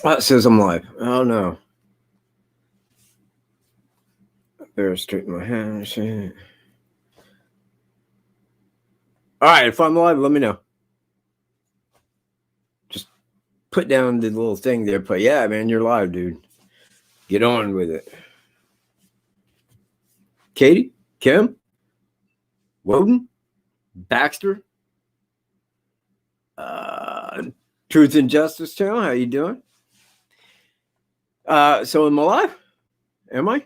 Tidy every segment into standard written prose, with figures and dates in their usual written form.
Oh, it says I'm live. Oh no. I better straighten my hair. Shit. All right, if I'm live, let me know. Just put down the little thing there. But yeah, man, you're live, dude. Get on with it. Katie, Kim, Woden, Baxter, Truth and Justice Channel. How you doing? So am I live? Am I?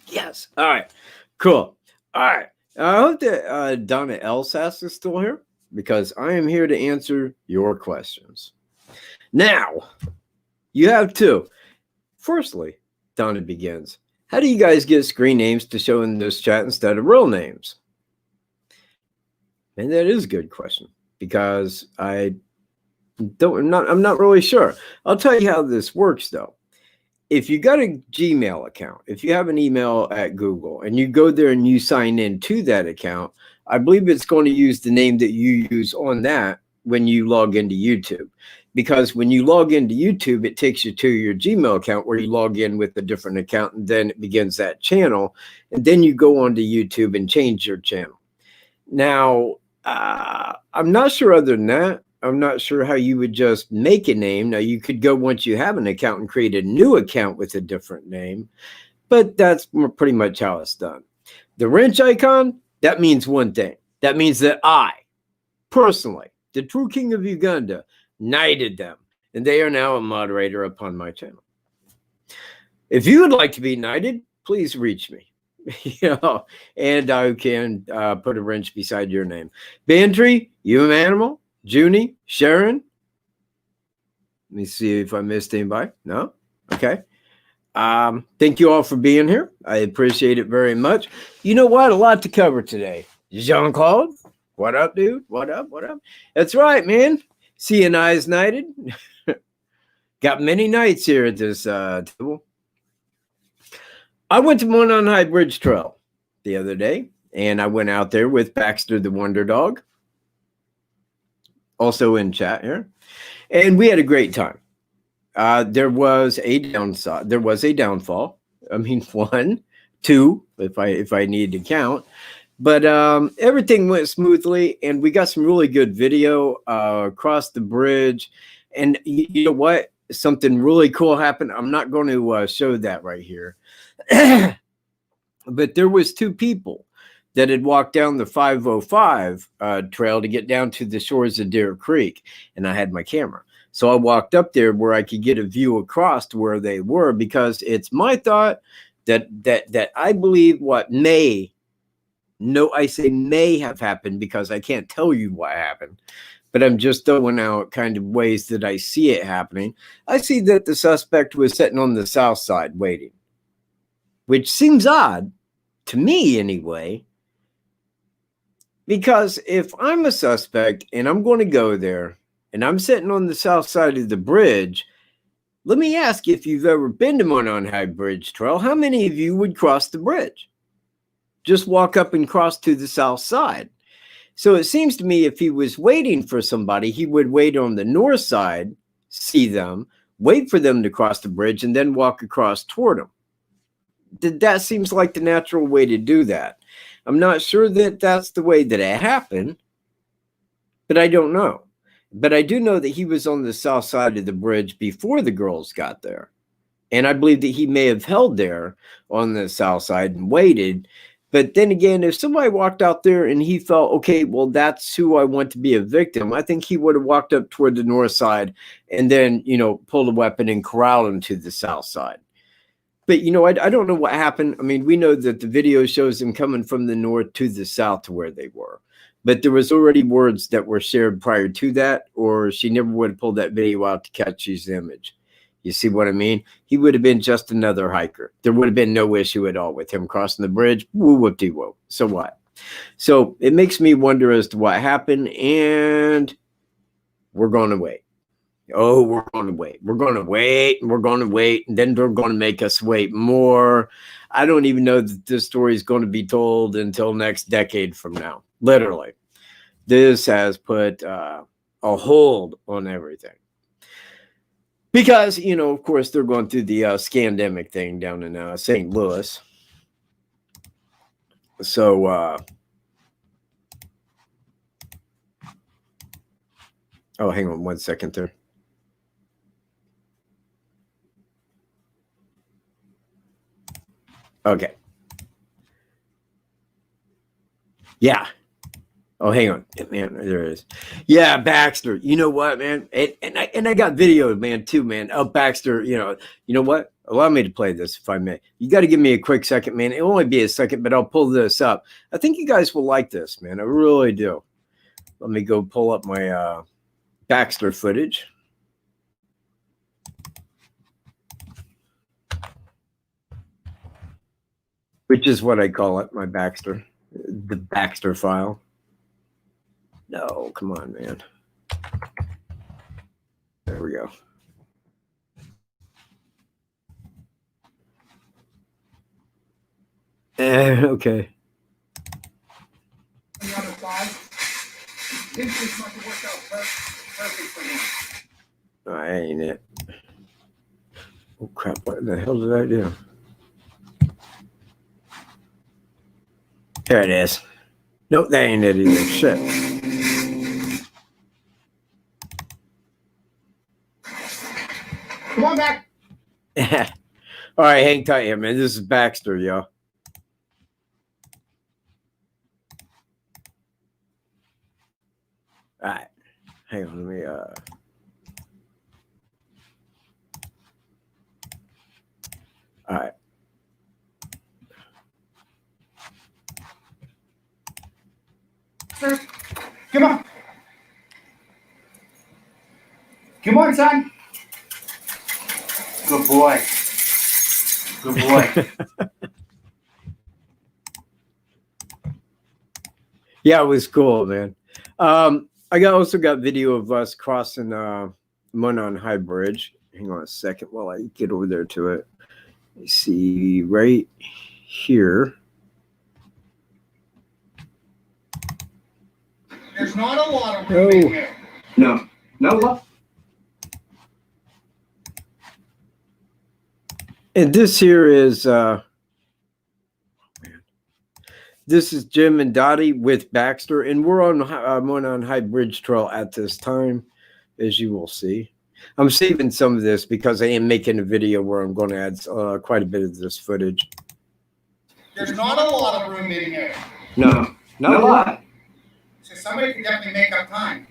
Yes. All right. Cool. All right. I hope that Donna Elsass is still here because I am here to answer your questions. Now, you have two. Firstly, Donna begins. How do you guys get screen names to show in this chat instead of real names? And that is a good question because I'm not really sure. I'll tell you how this works though. If you got a Gmail account, if you have an email at Google and you go there and you sign in to that account, I believe it's going to use the name that you use on that when you log into YouTube. Because when you log into YouTube, it takes you to your Gmail account where you log in with a different account and then it begins that channel. And then you go onto YouTube and change your channel. Now, I'm not sure other than that. I'm not sure how you would just make a name. Now, you could go once you have an account and create a new account with a different name, but that's pretty much how it's done. The wrench icon, that means one thing. That means that I, personally, the true king of Uganda, knighted them, and they are now a moderator upon my channel. If you would like to be knighted, please reach me. And I can put a wrench beside your name. Bantry, you animal. Junie, Sharon. Let me see if I missed anybody. No? Okay. Thank you all for being here. I appreciate it very much. You know what? A lot to cover today. Jean-Claude, what up, dude? What up? What up? That's right, man. CNI is knighted. Got many knights here at this table. I went to Monon High Bridge Trail the other day, and I went out there with Baxter the Wonder Dog. Also in chat here, and we had a great time. There was a downside. There was a downfall. I mean, 1, 2, if I need to count. But everything went smoothly, and we got some really good video across the bridge. And you know what? Something really cool happened. I'm not going to show that right here, but there was 2 people that had walked down the 505 trail to get down to the shores of Deer Creek, and I had my camera. So I walked up there where I could get a view across to where they were, because it's my thought that I believe what may have happened, because I can't tell you what happened, but I'm just throwing out kind of ways that I see it happening. I see that the suspect was sitting on the south side waiting, which seems odd to me anyway. Because if I'm a suspect and I'm going to go there and I'm sitting on the south side of the bridge, let me ask you, if you've ever been to Monon High Bridge Trail, how many of you would cross the bridge? Just walk up and cross to the south side. So it seems to me if he was waiting for somebody, he would wait on the north side, see them, wait for them to cross the bridge, and then walk across toward them. That seems like the natural way to do that. I'm not sure that that's the way that it happened, but I don't know. But I do know that he was on the south side of the bridge before the girls got there. And I believe that he may have held there on the south side and waited. But then again, if somebody walked out there and he felt, okay, well, that's who I want to be a victim, I think he would have walked up toward the north side and then, pulled a weapon and corralled him to the south side. But, I don't know what happened. I mean, we know that the video shows them coming from the north to the south to where they were. But there was already words that were shared prior to that, or she never would have pulled that video out to catch his image. You see what I mean? He would have been just another hiker. There would have been no issue at all with him crossing the bridge. Woo-whoop-de-whoop. So what? So it makes me wonder as to what happened, and we're going to wait. Oh, we're going to wait. We're going to wait, and we're going to wait, and then they're going to make us wait more. I don't even know that this story is going to be told until next decade from now. Literally. This has put a a hold on everything. Because, you know, of course, they're going through the scandemic thing down in St. Louis. So, oh, hang on 1 second there. Okay. Yeah. Oh, hang on, man. There it is. Yeah, Baxter. You know what, man? And I got video, man, too, man. Oh, Baxter. You know what? Allow me to play this, if I may. You got to give me a quick second, man. It'll only be a second, but I'll pull this up. I think you guys will like this, man. I really do. Let me go pull up my Baxter footage. Which is what I call it, my Baxter. The Baxter file. No, come on, man. There we go. Okay. On the other side, this must have worked out perfect for me. Oh, ain't it? Oh crap! What the hell did I do? There it is. Nope, that ain't it either. Shit. Come on back. All right, hang tight here, man. This is Baxter, y'all. All right. Hang on, let me all right. Sir, come on. Come on, son. Good boy. Good boy. Yeah, it was cool, man. I also got video of us crossing Monon High Bridge. Hang on a second while I get over there to it. You see right here. There's not a lot of room in here. No. No. And this here is this is Jim and Dottie with Baxter, and we're on Monon High Bridge Trail at this time, as you will see. I'm saving some of this because I am making a video where I'm going to add quite a bit of this footage. There's not a lot of room in here. No, not a lot. So somebody could definitely make up time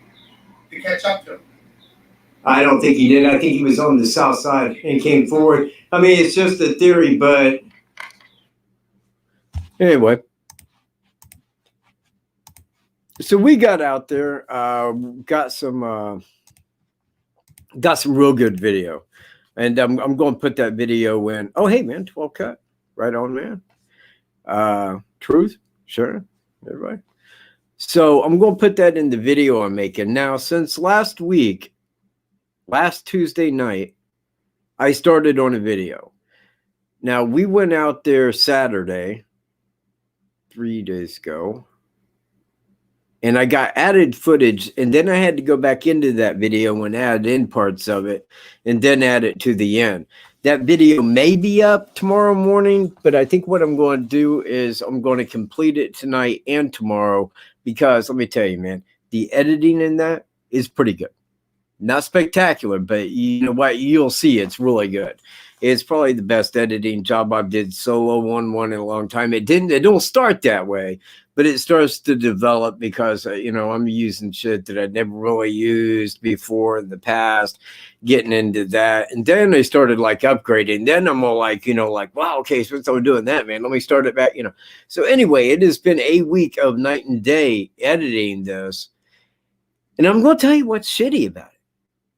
to catch up to him. I don't think he did. I think he was on the south side and came forward. I mean, it's just a theory, but anyway. So we got out there, got some real good video, and I'm going to put that video in. Oh, hey man, 12 cut, right on, man. Truth, sure, everybody. So I'm going to put that in the video I'm making now. Since last Tuesday night, I started on a video. Now we went out there Saturday, 3 days ago. And I got added footage, and then I had to go back into that video and add in parts of it, and then add it to the end. That video may be up tomorrow morning, but I think what I'm going to do is I'm going to complete it tonight and tomorrow, because let me tell you, man, the editing in that is pretty good. Not spectacular, but you know what? You'll see it's really good. It's probably the best editing job I've did solo on one in a long time. It don't start that way, but it starts to develop because, you know, I'm using shit that I'd never really used before in the past, getting into that. And then I started like upgrading. Then I'm all like, you know, like, wow, okay, so I'm doing that, man. Let me start it back, you know. So anyway, it has been a week of night and day editing this. And I'm going to tell you what's shitty about it.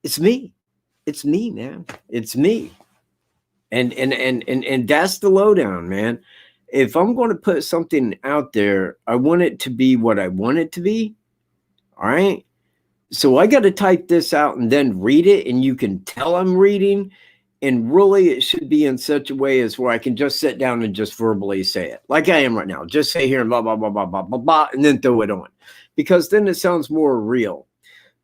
It's me. It's me, man. It's me. And that's the lowdown, man. If I'm going to put something out there, I want it to be what I want it to be. All right. So I got to type this out and then read it, and you can tell I'm reading. And really, it should be in such a way as where I can just sit down and just verbally say it, like I am right now. Just say here and blah, blah, blah, blah, blah, blah, blah, and then throw it on, because then it sounds more real.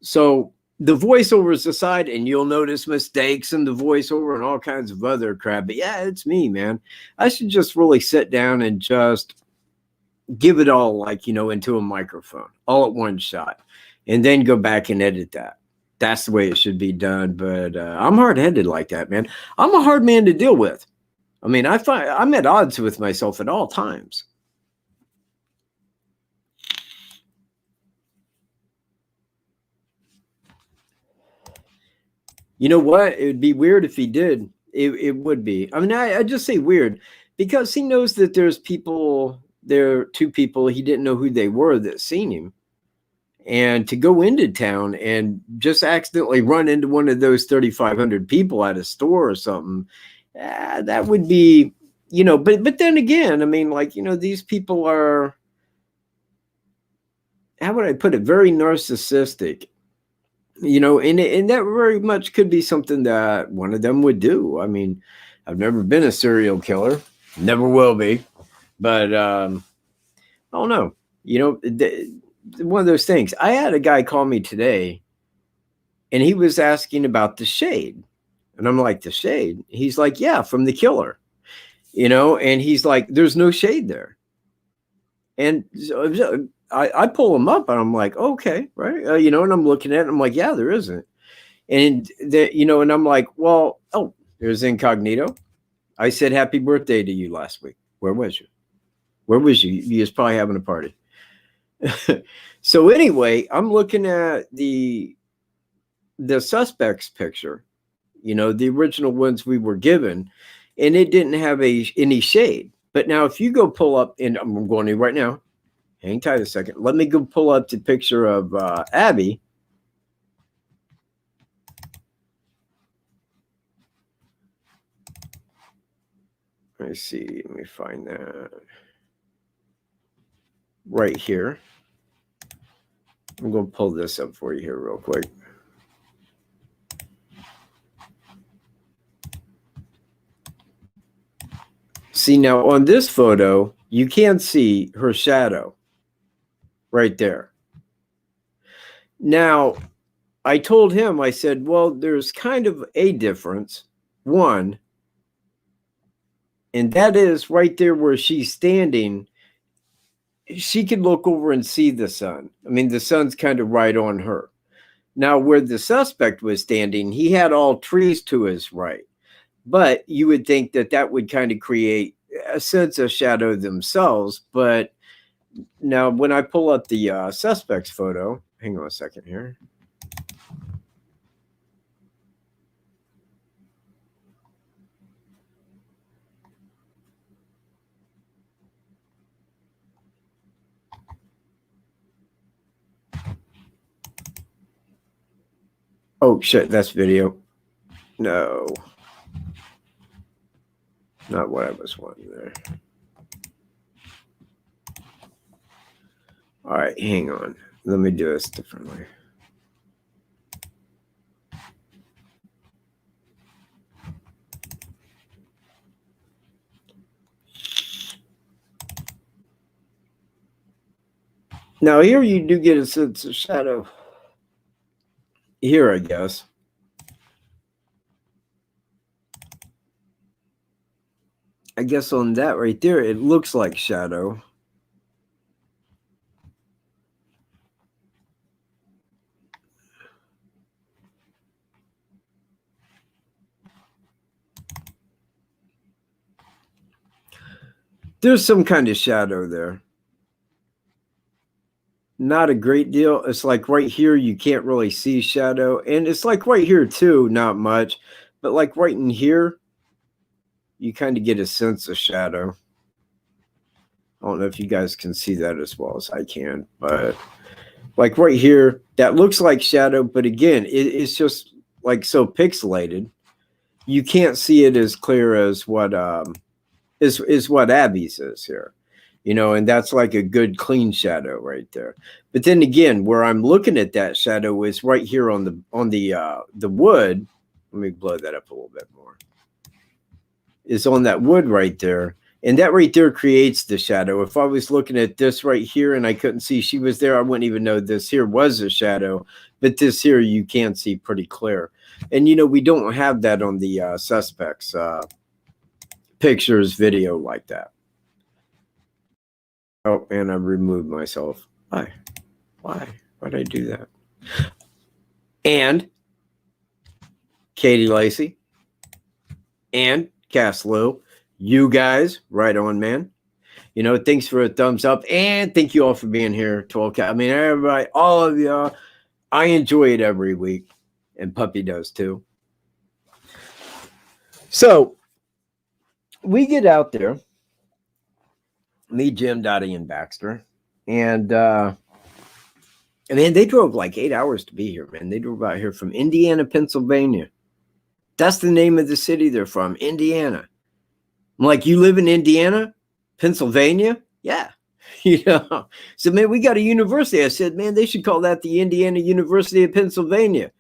So the voiceover is aside, and you'll notice mistakes in the voiceover and all kinds of other crap. But yeah, it's me, man. I should just really sit down and just give it all, like, you know, into a microphone all at one shot, and then go back and edit that. That's the way it should be done. But I'm hard-headed like that, man. I'm a hard man to deal with. I mean, I find I'm at odds with myself at all times. You know what? It would be weird if he did. It would be. I mean, I just say weird because he knows that there's people, there are two people he didn't know who they were that seen him. And to go into town and just accidentally run into one of those 3,500 people at a store or something, that would be, you know, but then again, I mean, like, you know, these people are, how would I put it, very narcissistic. You know, and that very much could be something that one of them would do. I mean, I've never been a serial killer, never will be, but I don't know. You know, one of those things. I had a guy call me today, and he was asking about the shade, and I'm like, the shade? He's like, yeah, from The Killer. You know, and he's like, there's no shade there, and so, I pull him up and I'm like, okay, right. You know, and I'm looking at it. I'm like, yeah, there isn't. And you know, and I'm like, well, oh, there's incognito. I said, happy birthday to you last week. Where was you? Where was you? You was probably having a party. So anyway, I'm looking at the suspect's picture, you know, the original ones we were given, and it didn't have any shade. But now if you go pull up, and I'm going to right now, hang tight a second. Let me go pull up the picture of Abby. Let me see. Let me find that right here. I'm going to pull this up for you here real quick. See, now on this photo, you can see her shadow right there. Now, I told him, I said, well, there's kind of a difference. One, and that is right there where she's standing. She can look over and see the sun. I mean, the sun's kind of right on her. Now, where the suspect was standing, he had all trees to his right. But you would think that that would kind of create a sense of shadow themselves. But now when I pull up the suspect's photo, hang on a second here. Oh, shit, that's video. No. Not what I was wanting there. All right, hang on. Let me do this differently. Now here you do get a sense of shadow. Here, I guess. I guess on that right there, it looks like shadow. There's some kind of shadow there. Not a great deal. It's like right here, you can't really see shadow. And it's like right here too, not much. But like right in here, you kind of get a sense of shadow. I don't know if you guys can see that as well as I can. But like right here, that looks like shadow. But again, it's just like so pixelated. You can't see it as clear as what is what Abby's is here. You know, and that's like a good clean shadow right there. But then again, where I'm looking at that shadow is right here on the wood. Let me blow that up a little bit more. Is on that wood right there. And that right there creates the shadow. If I was looking at this right here and I couldn't see she was there, I wouldn't even know this here was a shadow. But this here you can see pretty clear. And, you know, we don't have that on the suspects pictures video like that. Oh, and I removed myself. Why? Why'd I do that? And Katie Lacey and Cass Lou, you guys, right on, man. You know, thanks for a thumbs up, and thank you all for being here. 12K. I mean, everybody, all of y'all. I enjoy it every week, and Puppy does too. So we get out there, me, Jim, Dottie, and Baxter, and man, they drove like 8 hours to be here, man. They drove out here from Indiana, Pennsylvania. That's the name of the city they're from, Indiana. I'm like, you live in Indiana, Pennsylvania? Yeah. You know, so man, we got a university. I said, man, they should call that the Indiana University of Pennsylvania.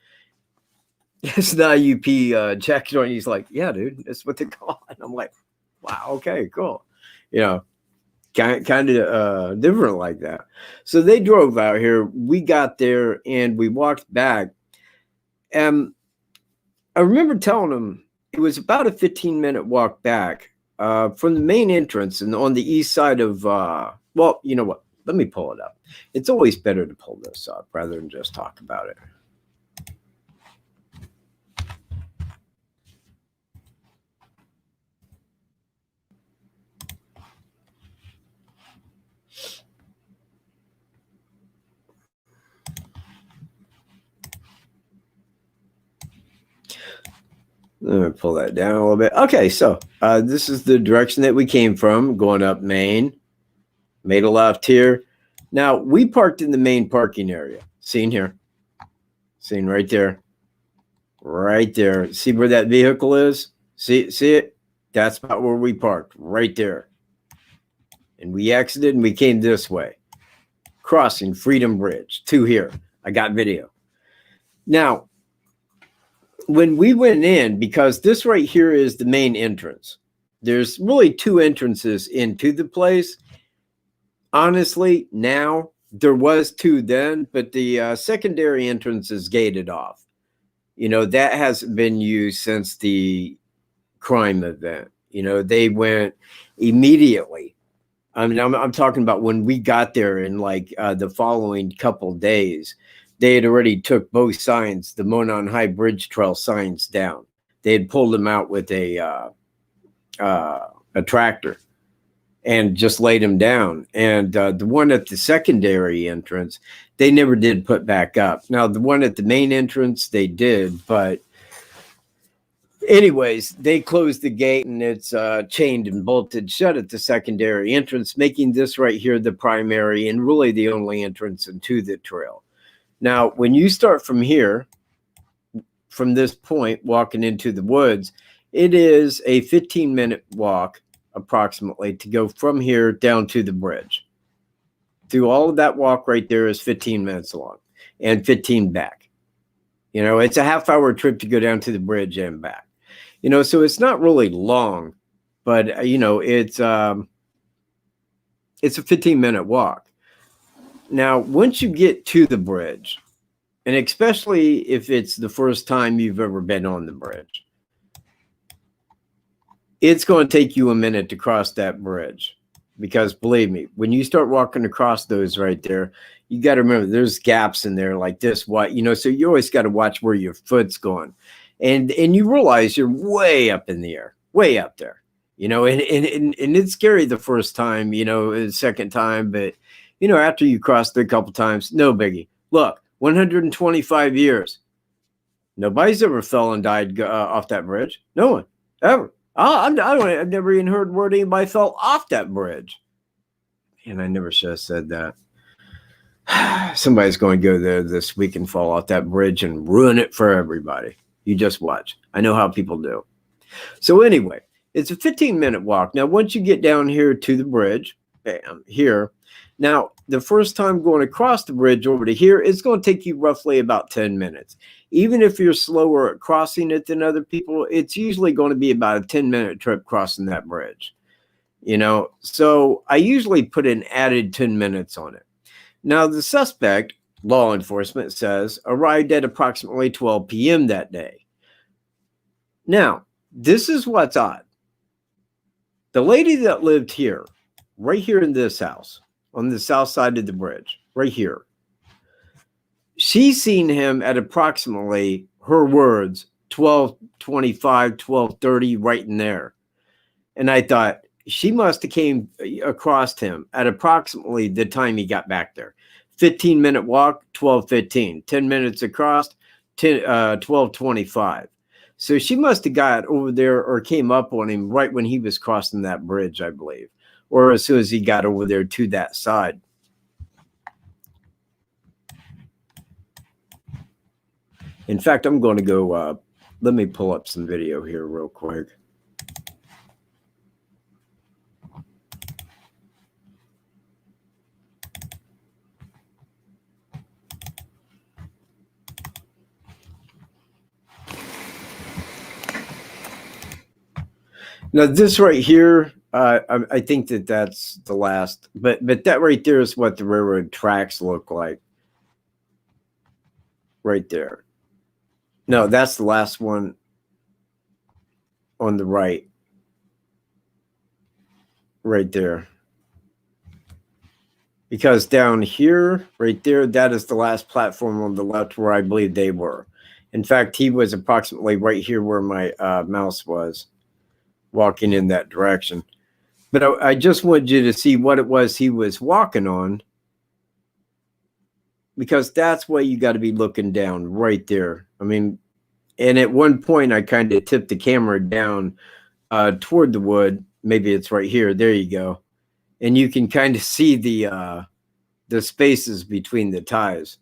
It's not UP Jack Joint. He's like, yeah, dude, that's what they call it. I'm like, wow, okay, cool. You know, kind of different like that. So they drove out here. We got there and we walked back. I remember telling them it was about a 15-minute walk back from the main entrance and on the east side of, well, you know what? Let me pull it up. It's always better to pull this up rather than just talk about it. Let me pull that down a little bit. Okay, so this is the direction that we came from, going up Main. Made a left here. Now, we parked in the main parking area. Seen here. Seen right there. Right there. See where that vehicle is? See it? That's about where we parked. Right there. And we exited and we came this way. Crossing Freedom Bridge to here. I got video. Now, when we went in, because this right here is the main entrance. There's really two entrances into the place. Honestly, now there was two then, but the secondary entrance is gated off. You know, that hasn't been used since the crime event. You know, they went immediately. I mean, I'm talking about when we got there in like the following couple days. They had already took both signs, the Monon High Bridge Trail signs down. They had pulled them out with a tractor and just laid them down. And the one at the secondary entrance, they never did put back up. Now, the one at the main entrance, they did. But anyways, they closed the gate and it's chained and bolted shut at the secondary entrance, making this right here the primary and really the only entrance into the trail. Now, when you start from here, from this point, walking into the woods, it is a 15-minute walk approximately to go from here down to the bridge. Through all of that walk right there is 15 minutes long and 15 back. You know, it's a half-hour trip to go down to the bridge and back. You know, so it's not really long, but, you know, it's a 15-minute walk. Now, once you get to the bridge, and especially if it's the first time you've ever been on the bridge, it's going to take you a minute to cross that bridge. Because believe me, when you start walking across those right there, you got to remember there's gaps in there like this, you know, so you always got to watch where your foot's going. And you realize you're way up in the air, way up there, you know, and it's scary the first time, you know, the second time, but you know, after you crossed it a couple times, no biggie. Look, 125 years. Nobody's ever fell and died off that bridge. No one, ever. I've never even heard word anybody fell off that bridge. And I never should have said that. Somebody's going to go there this week and fall off that bridge and ruin it for everybody. You just watch. I know how people do. So anyway, it's a 15-minute walk. Now, once you get down here to the bridge, bam, here. Now, the first time going across the bridge over to here, it's going to take you roughly about 10 minutes. Even if you're slower at crossing it than other people, it's usually going to be about a 10-minute trip crossing that bridge. you know, so I usually put an added 10 minutes on it. Now, the suspect, law enforcement says, arrived at approximately 12 p.m. that day. Now, this is what's odd. The lady that lived here, right here in this house, on the south side of the bridge, right here, she's seen him at approximately, her words, 12:25, 12:30, right in there. And I thought, she must have came across him at approximately the time he got back there. 15-minute walk, 12:15. 10 minutes across, 12:25. So she must have got over there or came up on him right when he was crossing that bridge, I believe, or as soon as he got over there to that side. In fact, I'm going to go, let me pull up some video here real quick. Now, this right here, I think that that's the last, but that right there is what the railroad tracks look like. Right there. No, that's the last one on the right. Right there. Because down here, right there, that is the last platform on the left where I believe they were. In fact, he was approximately right here where my mouse was, walking in that direction. But I just wanted you to see what it was he was walking on, because that's why you got to be looking down right there. I mean, and at one point I kind of tipped the camera down toward the wood. Maybe it's right here. There you go. And you can kind of see the spaces between the ties.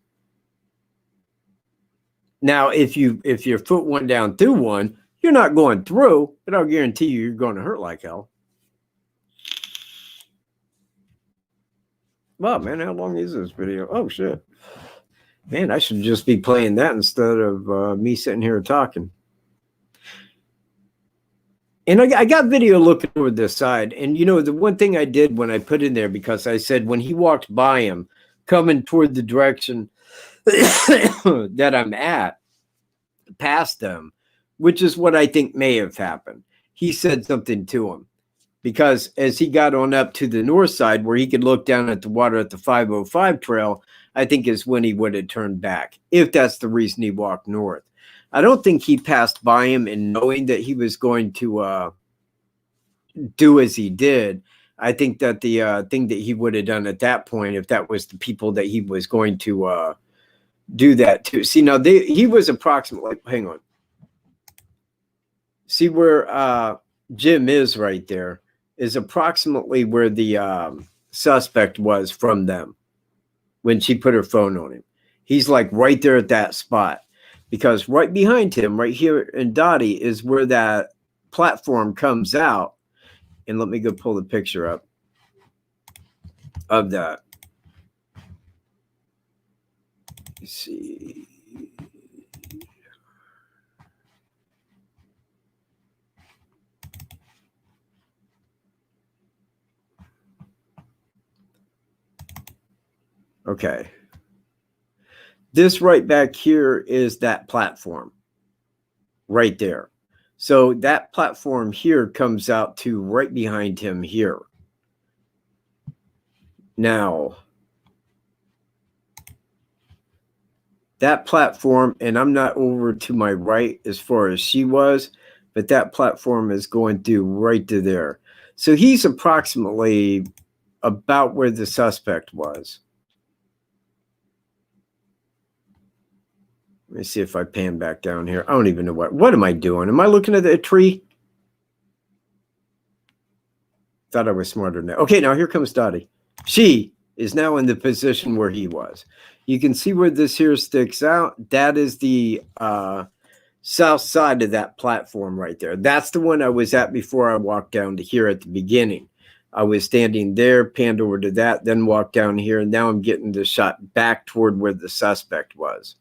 Now, if your foot went down through one, you're not going through, but I'll guarantee you're going to hurt like hell. Wow, man, how long is this video? Oh, shit. Man, I should just be playing that instead of me sitting here talking. And I got video looking over this side. And, you know, the one thing I did when I put in there, because I said when he walked by him, coming toward the direction that I'm at, past them, which is what I think may have happened. He said something to him. Because as he got on up to the north side where he could look down at the water at the 505 trail, I think is when he would have turned back, if that's the reason he walked north. I don't think he passed by him and knowing that he was going to do as he did. I think that the thing that he would have done at that point, if that was the people that he was going to do that to. See, now he was approximately, hang on. See where Jim is right there is approximately where the suspect was from them when she put her phone on him. He's like right there at that spot, because right behind him, right here in Dottie, is where that platform comes out. And let me go pull the picture up of that. Let's see. Okay. This right back here is that platform right there. So that platform here comes out to right behind him here. Now, that platform, and I'm not over to my right as far as she was, but that platform is going through right to there. So he's approximately about where the suspect was. Let me see if I pan back down here. I don't even know what am I doing? Am I looking at a tree? Thought I was smarter than that. Okay, now here comes Dottie. She is now in the position where he was. You can see where this here sticks out. That is the south side of that platform right there. That's the one I was at before I walked down to here at the beginning. I was standing there, panned over to that, then walked down here, and now I'm getting the shot back toward where the suspect was.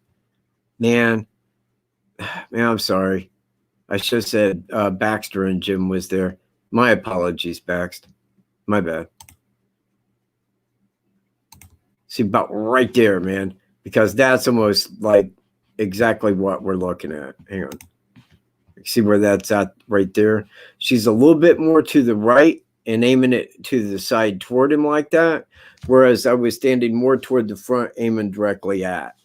Man, I'm sorry. I should have said Baxter and Jim was there. My apologies, Baxter. My bad. See, about right there, man, because that's almost like exactly what we're looking at. Hang on. See where that's at right there? She's a little bit more to the right and aiming it to the side toward him like that, whereas I was standing more toward the front, aiming directly at.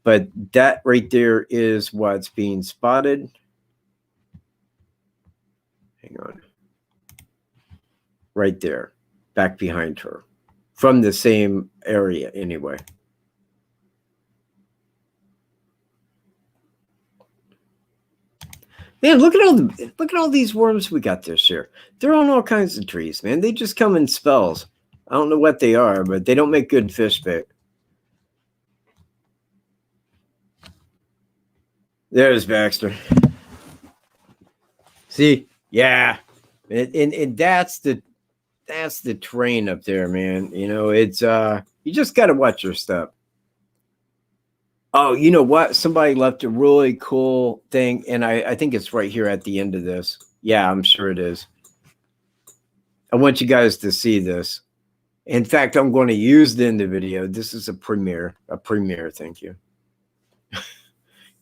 But that right there is what's being spotted. Hang on. Right there, back behind her, from the same area anyway. Man, look at all these worms we got this year. They're on all kinds of trees, man. They just come in spells. I don't know what they are, but they don't make good fish bait. There's Baxter. See, yeah, and that's the train up there, man. You know, it's you just got to watch your step. Oh, you know what? Somebody left a really cool thing, and I think it's right here at the end of this. Yeah, I'm sure it is. I want you guys to see this. In fact, I'm going to use it in the video. This is a premiere. Thank you.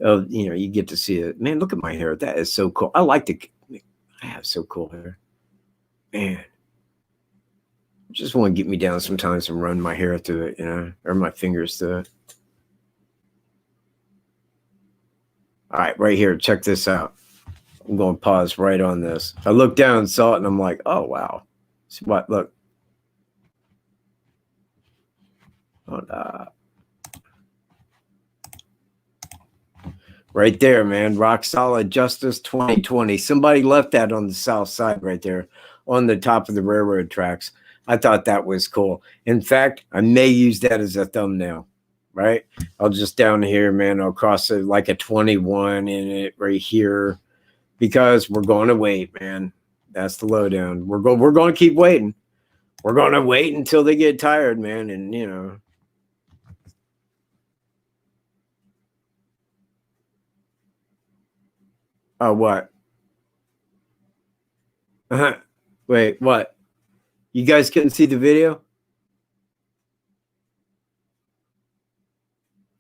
Oh, you know, you get to see it. Man, look at my hair. That is so cool. I like to. I have so cool hair. Man. Just want to get me down sometimes and run my hair through it, you know, or my fingers through it. All right, right here. Check this out. I'm going to pause right on this. I looked down and saw it, and I'm like, oh, wow. See what? Look. Hold up. Right there, man. Rock Solid Justice 2020. Somebody left that on the south side right there on the top of the railroad tracks. I thought that was cool. In fact, I may use that as a thumbnail, right? I'll just down here, man, I'll cross it like a 21 in it right here because we're going to wait, man. That's the lowdown. We're going to keep waiting. We're going to wait until they get tired, man, and, you know. Oh, what? Wait, what? You guys couldn't see the video?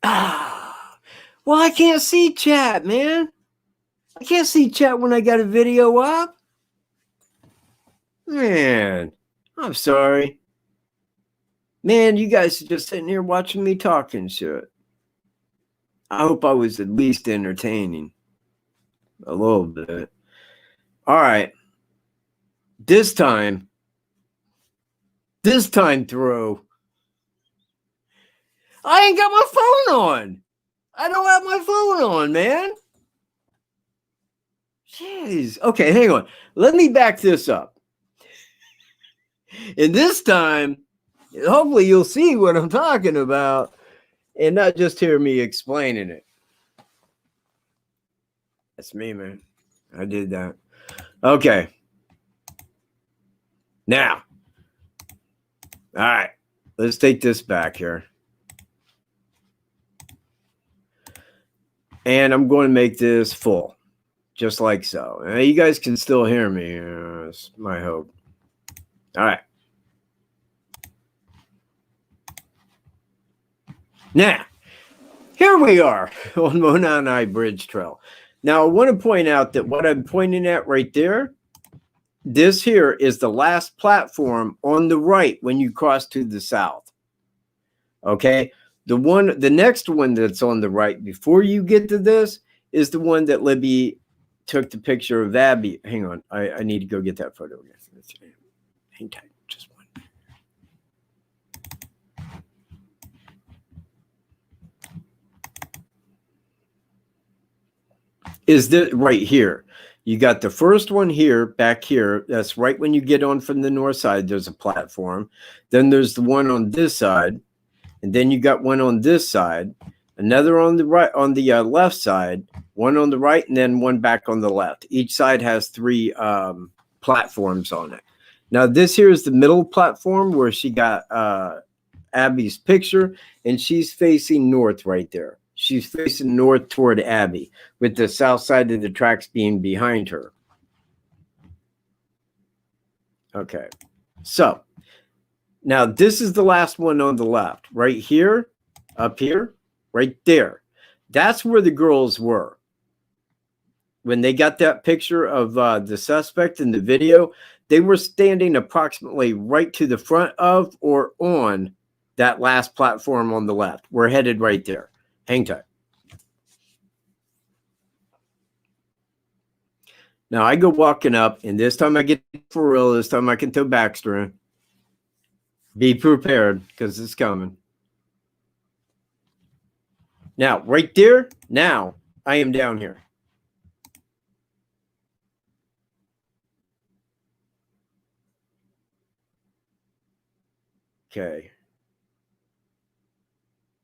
Well, I can't see chat, man. I can't see chat when I got a video up. Man, I'm sorry. Man, you guys are just sitting here watching me talking shit. I hope I was at least entertaining. A little bit. All right. This time through, I ain't got my phone on. I don't have my phone on, man. Jeez. Okay, hang on. Let me back this up. And this time, hopefully you'll see what I'm talking about and not just hear me explaining it. That's me, man. I did that. Okay. Now, all right, let's take this back here. And I'm going to make this full, just like so. Now, you guys can still hear me. That's my hope. All right. Now, here we are on Mononai Bridge Trail. Now, I want to point out that what I'm pointing at right there, this here is the last platform on the right when you cross to the south. Okay? The next one that's on the right before you get to this is the one that Libby took the picture of Abby. Hang on. I need to go get that photo again. Hang tight. Just one. Is this right here? You got the first one here, back here. That's right when you get on from the north side. There's a platform. Then there's the one on this side. And then you got one on this side, another on the right, on the left side, one on the right, and then one back on the left. Each side has 3 platforms on it. Now, this here is the middle platform where she got Abby's picture, and she's facing north right there. She's facing north toward Abby, with the south side of the tracks being behind her. Okay. So now this is the last one on the left, right here, up here, right there. That's where the girls were. When they got that picture of the suspect in the video, they were standing approximately right to the front of or on that last platform on the left. We're headed right there. Hang tight. Now I go walking up, and this time I get for real. This time I can throw Baxter in. Be prepared, because it's coming. Now, right there, now I am down here. Okay.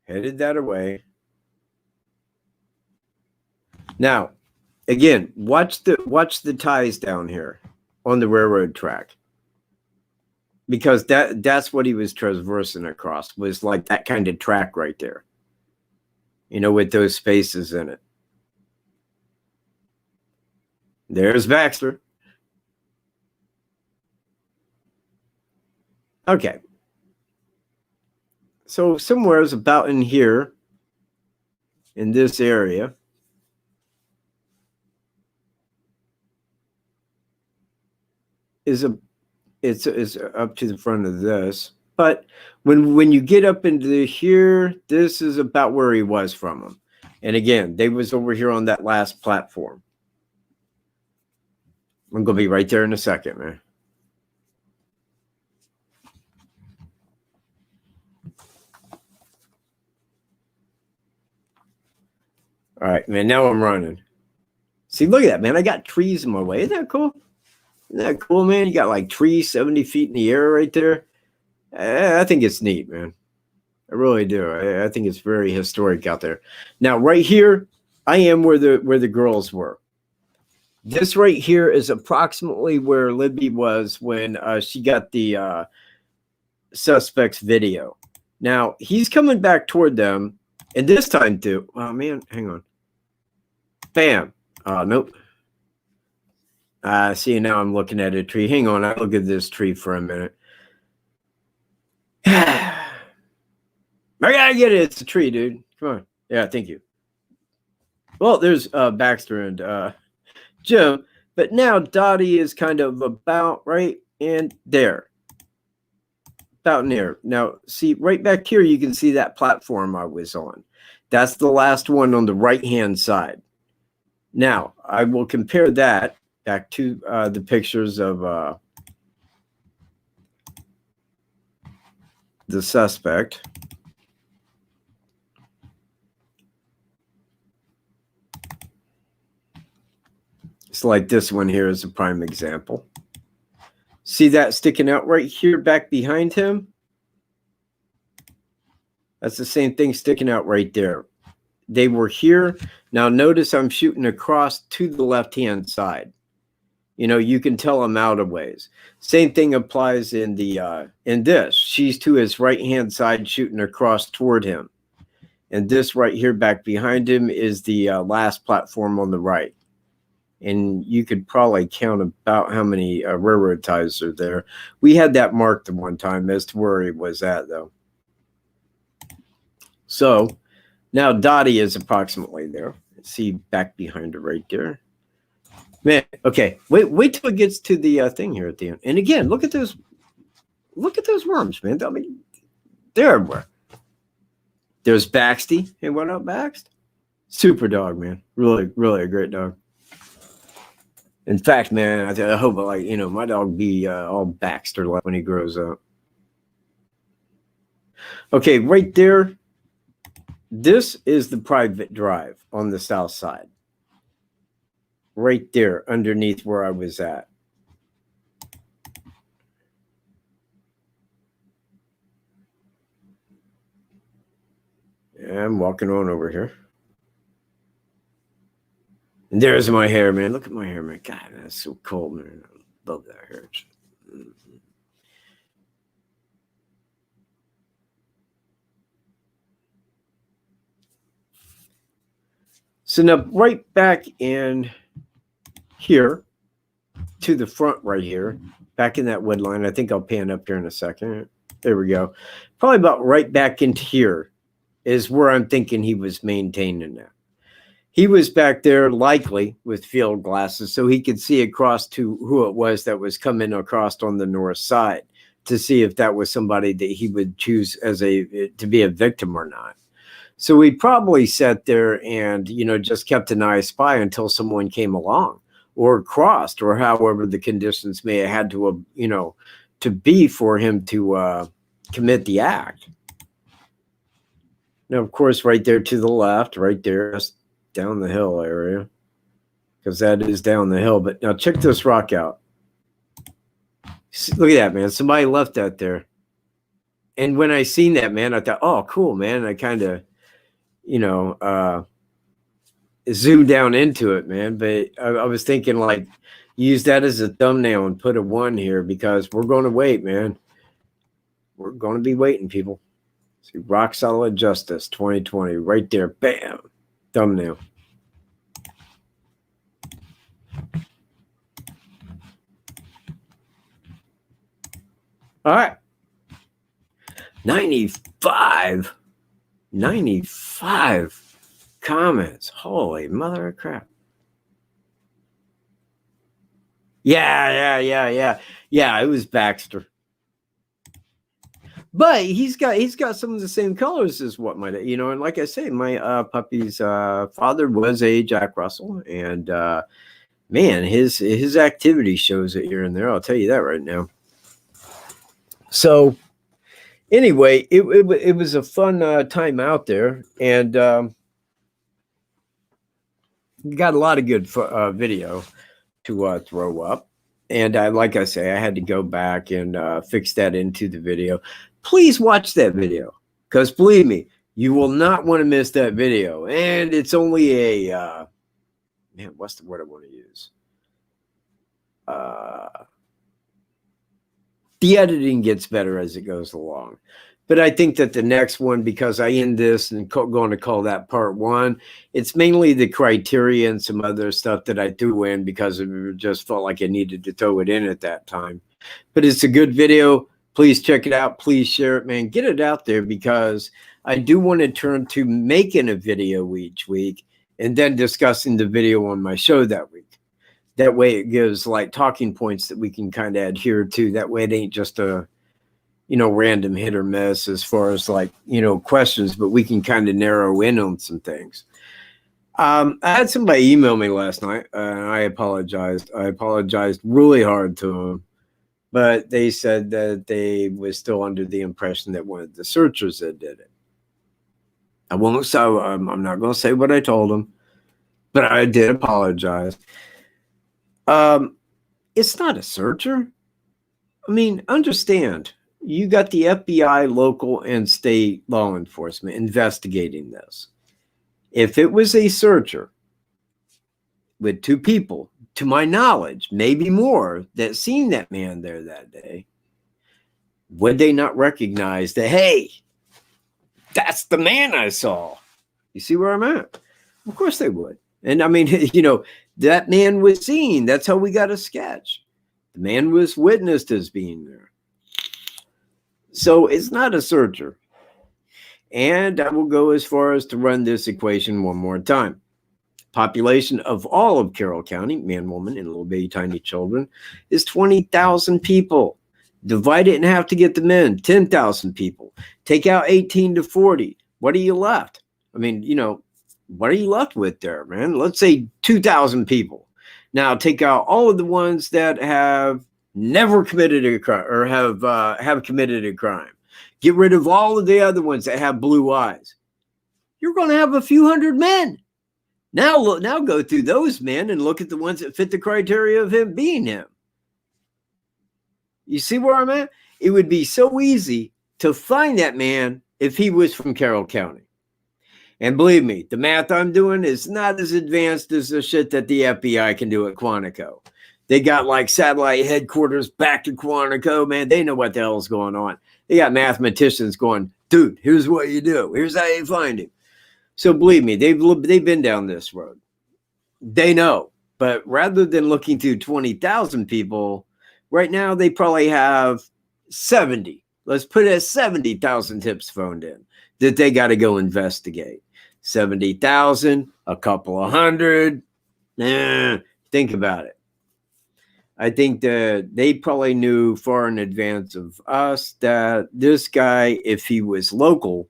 Headed that away. Now, again, watch the ties down here on the railroad track. Because that's what he was traversing across, was like that kind of track right there. You know, with those spaces in it. There's Baxter. Okay. So somewhere is about in here, in this area, it's up to the front of this. But when you get up into here, this is about where he was from him. And again, they was over here on that last platform. I'm going to be right there in a second, man. All right, man, now I'm running. See, look at that, man. I got trees in my way. Isn't that cool? Isn't that cool, man? You got like trees 70 feet in the air right there. I think it's neat, man. I really do. I think it's very historic out there. Now, right here, I am where the girls were. This right here is approximately where Libby was when she got the suspect's video. Now, he's coming back toward them, and this time too. Oh, man, hang on. Bam. Nope. See, now I'm looking at a tree. Hang on, I'll look at this tree for a minute. I gotta get it. It's a tree, dude. Come on. Yeah, thank you. Well, there's Baxter and Jim, but now Dottie is kind of about right in there. About near. Now, see, right back here, you can see that platform I was on. That's the last one on the right-hand side. Now, I will compare that back to the pictures of the suspect. It's like this one here is a prime example. See that sticking out right here back behind him? That's the same thing sticking out right there. They were here. Now notice I'm shooting across to the left-hand side. You know, you can tell I'm out of ways. Same thing applies in the in this. She's to his right-hand side shooting across toward him. And this right here back behind him is the last platform on the right. And you could probably count about how many railroad ties are there. We had that marked the one time as to where he was at, though. So now Dottie is approximately there. See back behind her right there. Man, okay. Wait till it gets to the thing here at the end. And again, look at those worms, man. I mean, they're everywhere. There's Baxty. Hey, what up, Baxt? Super dog, man. Really, really a great dog. In fact, man, I hope, like, you know, my dog be all Baxter like when he grows up. Okay, right there. This is the private drive on the south side. Right there, underneath where I was at. Yeah, I'm walking on over here. And there's my hair, man. Look at my hair, man. God, that's so cool, man. I love that hair. So now right back in here, to the front right here, back in that wood line. I think I'll pan up here in a second. There we go. Probably about right back into here is where I'm thinking he was maintaining that. He was back there likely with field glasses so he could see across to who it was that was coming across on the north side to see if that was somebody that he would choose as to be a victim or not. So we probably sat there and, just kept an eye spy until someone came along or crossed or however the conditions may have had to, to be for him to commit the act. Now, of course, right there to the left, right there, down the hill area, because that is down the hill. But now check this rock out. Look at that, man. Somebody left that there. And when I seen that, man, I thought, oh, cool, man. I kind of, zoom down into it, man. But I was thinking, like, use that as a thumbnail and put a 1 here because we're going to wait, man. We're going to be waiting, people. See, Rock Solid Justice 2020 right there. Bam. Thumbnail. All right. 95 comments. Holy mother of crap. Yeah, it was Baxter. But he's got some of the same colors as what my, and like I say, my puppy's father was a Jack Russell, and man, his activity shows it here and there. I'll tell you that right now. So anyway, it was a fun time out there, and got a lot of good video to throw up. And like I say, I had to go back and fix that into the video. Please watch that video, because believe me, you will not want to miss that video. And it's only a, man, what's the word I want to use? The editing gets better as it goes along. But I think that the next one, because I end this and going to call that part 1, it's mainly the criteria and some other stuff that I threw in because it just felt like I needed to throw it in at that time. But it's a good video. Please check it out. Please share it, man. Get it out there, because I do want to turn to making a video each week and then discussing the video on my show that week. That way it gives like talking points that we can kind of adhere to. That way it ain't just a, random hit or miss as far as like, questions, but we can kind of narrow in on some things. I had somebody email me last night, and I apologized. I apologized really hard to them. But they said that they was still under the impression that one of the searchers that did it. I'm not going to say what I told them, but I did apologize. It's not a searcher. I mean, understand, you got the FBI, local, and state law enforcement investigating this. If it was a searcher with 2 people, to my knowledge, maybe more, that seen that man there that day, would they not recognize that, hey, that's the man I saw? You see where I'm at? Of course they would. And I mean, that man was seen. That's how we got a sketch. The man was witnessed as being there. So it's not a searcher. And I will go as far as to run this equation one more time. Population of all of Carroll County, man, woman, and little baby tiny children, is 20,000 people. Divide it in half to get the men, 10,000 people. Take out 18 to 40. What are you left? I mean, what are you left with there, man? Let's say 2,000 people. Now take out all of the ones that have never committed a crime or have committed a crime. Get rid of all of the other ones that have blue eyes. You're going to have a few hundred men. Now go through those men and look at the ones that fit the criteria of him being him. You see where I'm at? It would be so easy to find that man if he was from Carroll County. And believe me, the math I'm doing is not as advanced as the shit that the FBI can do at Quantico. They got like satellite headquarters back to Quantico, man. They know what the hell is going on. They got mathematicians going, dude, here's what you do. Here's how you find him. So believe me, they've been down this road. They know. But rather than looking through 20,000 people, right now they probably have 70. Let's put it at 70,000 tips phoned in that they got to go investigate. 70,000, a couple of hundred. Think about it. I think that they probably knew far in advance of us that this guy, if he was local,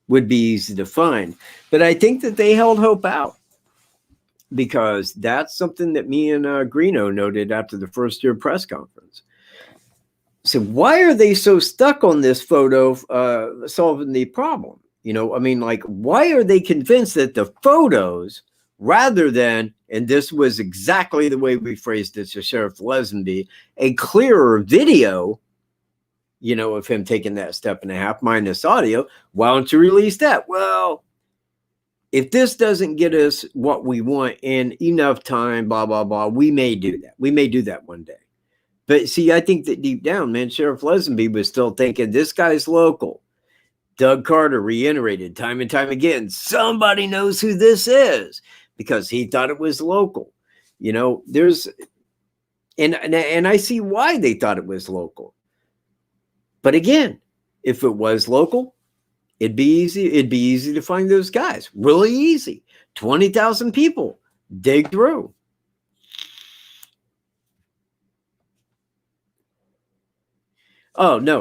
would be easy to find. But I think that they held hope out, because that's something that me and Greeno noted after the first year press conference. So why are they so stuck on this photo solving the problem? You know, I mean, like, why are they convinced that the photos, rather than, and this was exactly the way we phrased it to Sheriff Lesenby, a clearer video, you know, of him taking that step and a half minus audio, why don't you release that? Well, if this doesn't get us what we want in enough time, blah, blah, blah, we may do that. We may do that one day. But see, I think that deep down, man, Sheriff Lesenby was still thinking this guy's local. Doug Carter reiterated time and time again, somebody knows who this is, because he thought it was local. You know, there's, and I see why they thought it was local. But again, if it was local, it'd be easy to find those guys. Really easy. 20,000 people dig through. Oh, no.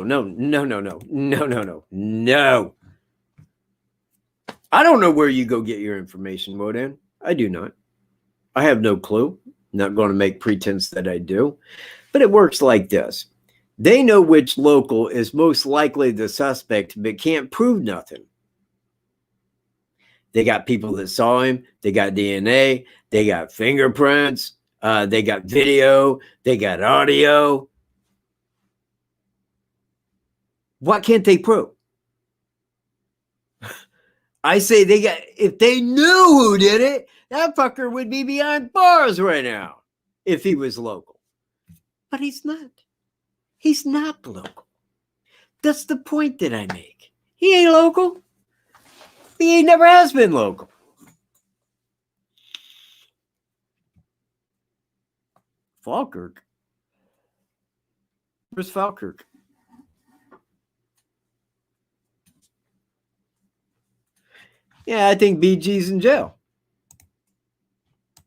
I don't know where you go get your information, Wodan. I do not. I have no clue. Not going to make pretense that I do. But it works like this. They know which local is most likely the suspect, but can't prove nothing. They got people that saw him. They got DNA. They got fingerprints. They got video. They got audio. What can't they prove? I say they got, if they knew who did it, that fucker would be behind bars right now if he was local. But he's not. He's not local. That's the point that I make. He ain't local. He never has been local. Falkirk. Where's Falkirk? Yeah, I think BG's in jail.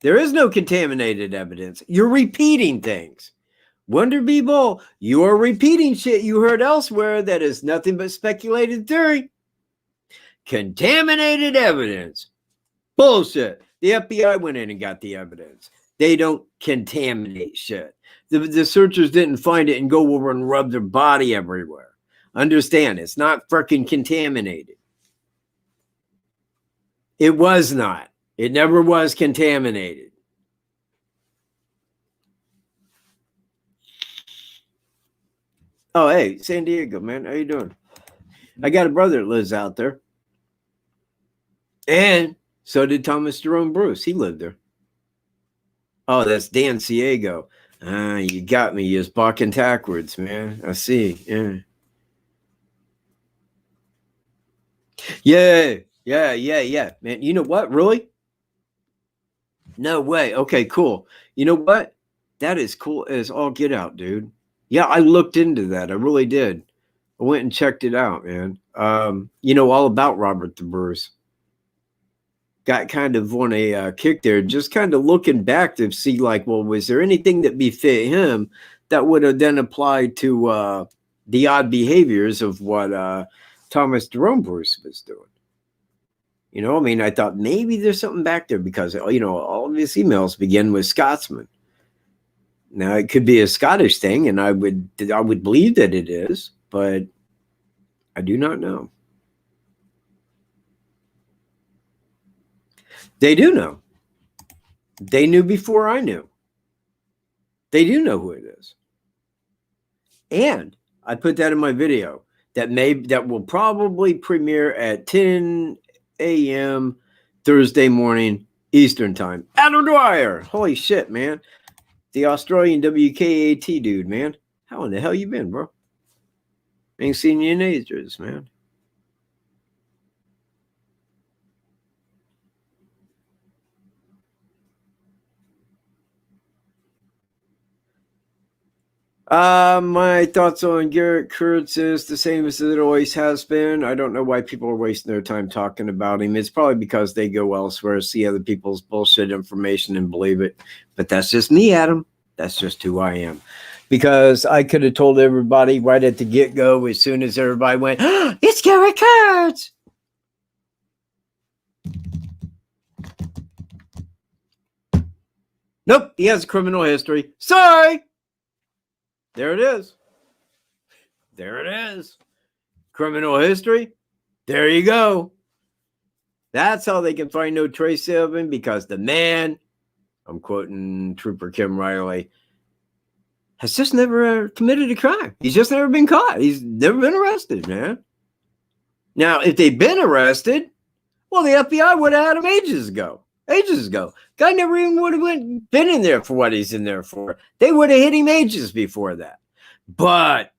There is no contaminated evidence. You're repeating things. Wonder Ball, you are repeating shit you heard elsewhere that is nothing but speculated theory. Contaminated evidence. Bullshit. The FBI went in and got the evidence. They don't contaminate shit. The searchers didn't find it and go over and rub their body everywhere. Understand, it's not freaking contaminated. It was not. It never was contaminated. Oh, hey, San Diego, man. How you doing? I got a brother that lives out there. And so did Thomas Jerome Bruce. He lived there. Oh, that's Dan Ciego. You got me. You're barking backwards, man. I see. Yeah. Man, you know what? Really? No way. Okay, cool. You know what? That is cool as all get out, dude. Yeah, I looked into that. I really did. I went and checked it out, man. You know all about Robert the Bruce. Got kind of on a kick there, just kind of looking back to see, like, well, was there anything that befit him that would have then applied to the odd behaviors of what Thomas Jerome Bruce was doing? You know, I mean, I thought maybe there's something back there because, you know, all of his emails begin with Scotsman. Now, it could be a Scottish thing, and I would believe that it is, but I do not know. They do know. They knew before I knew. They do know who it is. And I put that in my video that will probably premiere at 10 a.m. Thursday morning Eastern time. Adam Dwyer. Holy shit, man. The Australian WKAT dude, man. How in the hell you been, bro? Ain't seen you in ages, man. My thoughts on Garrett Kurtz is the same as it always has been. I don't know why people are wasting their time talking about him. It's probably because they go elsewhere, see other people's bullshit information and believe it. But that's just me, Adam. That's just who I am. Because I could have told everybody right at the get-go, as soon as everybody went, oh, it's Garrett Kurtz. Nope, he has a criminal history. Sorry. There it is. There it is. Criminal history. There you go. That's how they can find no trace of him, because the man, I'm quoting Trooper Kim Riley, has just never committed a crime. He's just never been caught. He's never been arrested, man. Now, if they'd been arrested, well, the FBI would have had him ages ago. Ages ago. Guy never even would have been in there for what he's in there for. They would have hit him ages before that. But,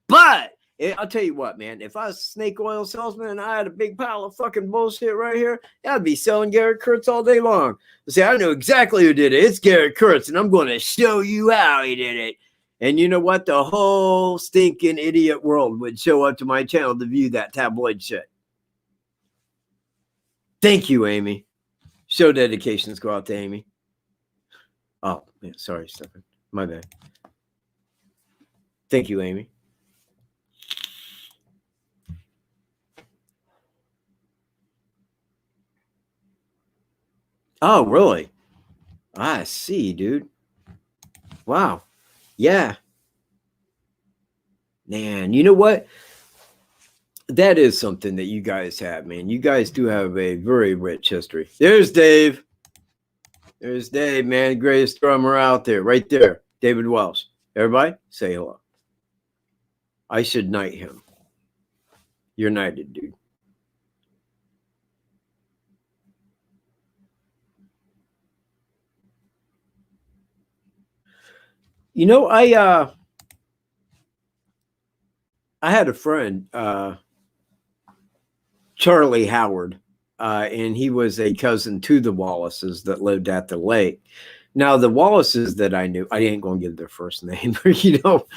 I'll tell you what, man. If I was a snake oil salesman and I had a big pile of fucking bullshit right here, I'd be selling Garrett Kurtz all day long. I say, I know exactly who did it. It's Garrett Kurtz, and I'm going to show you how he did it. And you know what? The whole stinking idiot world would show up to my channel to view that tabloid shit. Thank you, Amy. Show dedications go out to Amy. Oh, yeah, sorry, Stephen. My bad. Thank you, Amy. Oh, really? I see, dude. Wow. Yeah. Man, you know what? That is something that you guys have, man. You guys do have a very rich history. There's Dave. There's Dave, man. Greatest drummer out there. Right there. David Welsh. Everybody, say hello. I should knight him. You're knighted, dude. You know, I had a friend, Charlie Howard, and he was a cousin to the Wallaces that lived at the lake. Now, the Wallaces that I knew, I ain't going to give their first name. They'll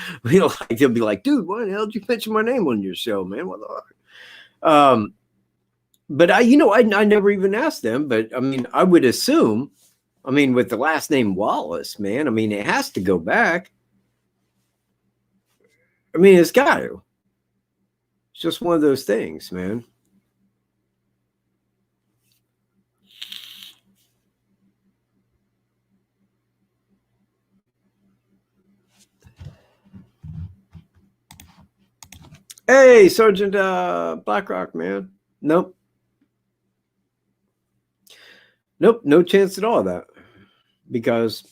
be like, dude, why the hell did you mention my name on your show, man? What the fuck? But I never even asked them. But I mean, I would assume, I mean, with the last name Wallace, man, I mean, it has to go back. I mean, it's got to. It's just one of those things, man. Hey, Sergeant Blackrock, man. Nope. Nope, no chance at all of that. Because,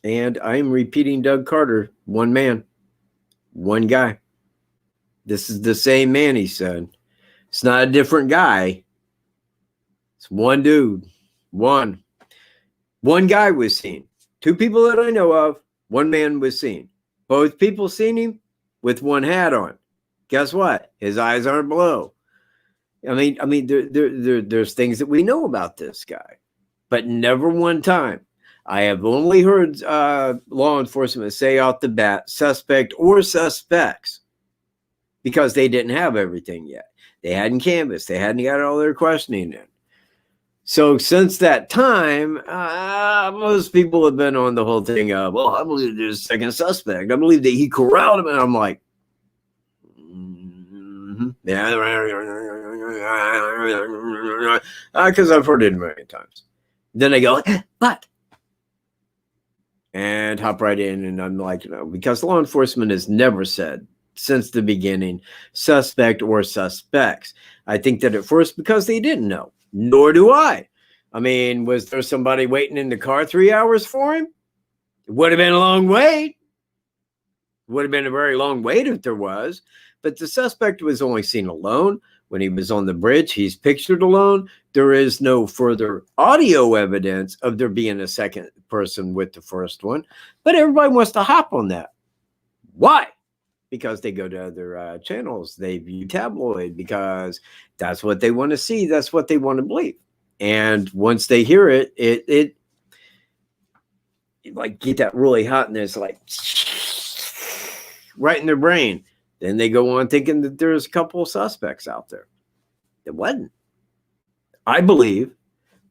and I'm repeating Doug Carter, one man, one guy. This is the same man, he said. It's not a different guy. It's one dude. One guy was seen. Two people that I know of, one man was seen. Both people seen him with one hat on. Guess what? His eyes aren't blue. I mean, there's things that we know about this guy, but never one time. I have only heard law enforcement say out the bat, suspect or suspects, because they didn't have everything yet. They hadn't canvassed. They hadn't got all their questioning in. So since that time, most people have been on the whole thing of, well, I believe there's a second suspect. I believe that he corralled him. And I'm like, yeah, because I've heard it a million times. Then they go, but, and hop right in, and I'm like, because law enforcement has never said since the beginning suspect or suspects. I think that at first because they didn't know, nor do I. I mean, was there somebody waiting in the car 3 hours for him? It would have been a long wait. Would have been a very long wait if there was. But the suspect was only seen alone. When he was on the bridge, he's pictured alone. There is no further audio evidence of there being a second person with the first one. But everybody wants to hop on that. Why? Because they go to other channels. They view tabloid because that's what they want to see. That's what they want to believe. And once they hear it, it like get that really hot, and it's like, right in their brain. Then they go on thinking that there's a couple of suspects out there. It wasn't. I believe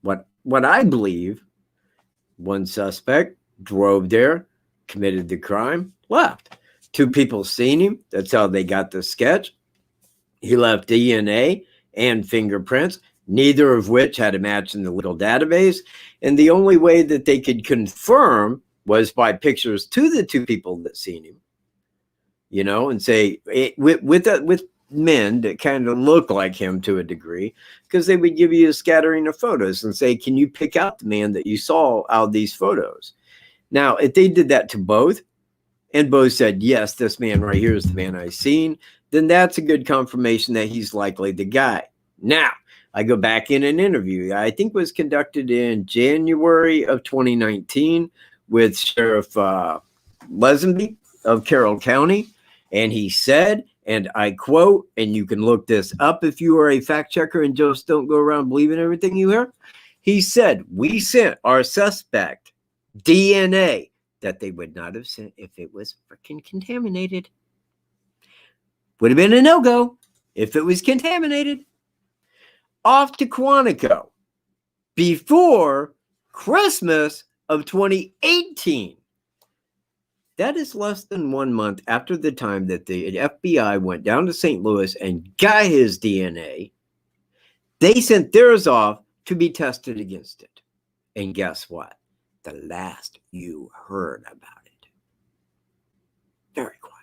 what I believe, one suspect drove there, committed the crime, left. 2 people seen him. That's how they got the sketch. He left DNA and fingerprints, neither of which had a match in the legal database. And the only way that they could confirm was by pictures to the 2 people that seen him, you know, and say with men that kind of look like him to a degree, because they would give you a scattering of photos and say, can you pick out the man that you saw out of these photos? Now, if they did that to both, and both said, yes, this man right here is the man I seen, then that's a good confirmation that he's likely the guy. Now, I go back in an interview I think was conducted in January of 2019 with Sheriff Lesenby of Carroll County, and he said, and I quote, and you can look this up if you are a fact checker and just don't go around believing everything you hear. He said, we sent our suspect DNA that they would not have sent if it was freaking contaminated. Would have been a no-go if it was contaminated. Off to Quantico before Christmas of 2018. That is less than 1 month after the time that the FBI went down to St. Louis and got his DNA. They sent theirs off to be tested against it. And guess what? The last you heard about it. Very quiet.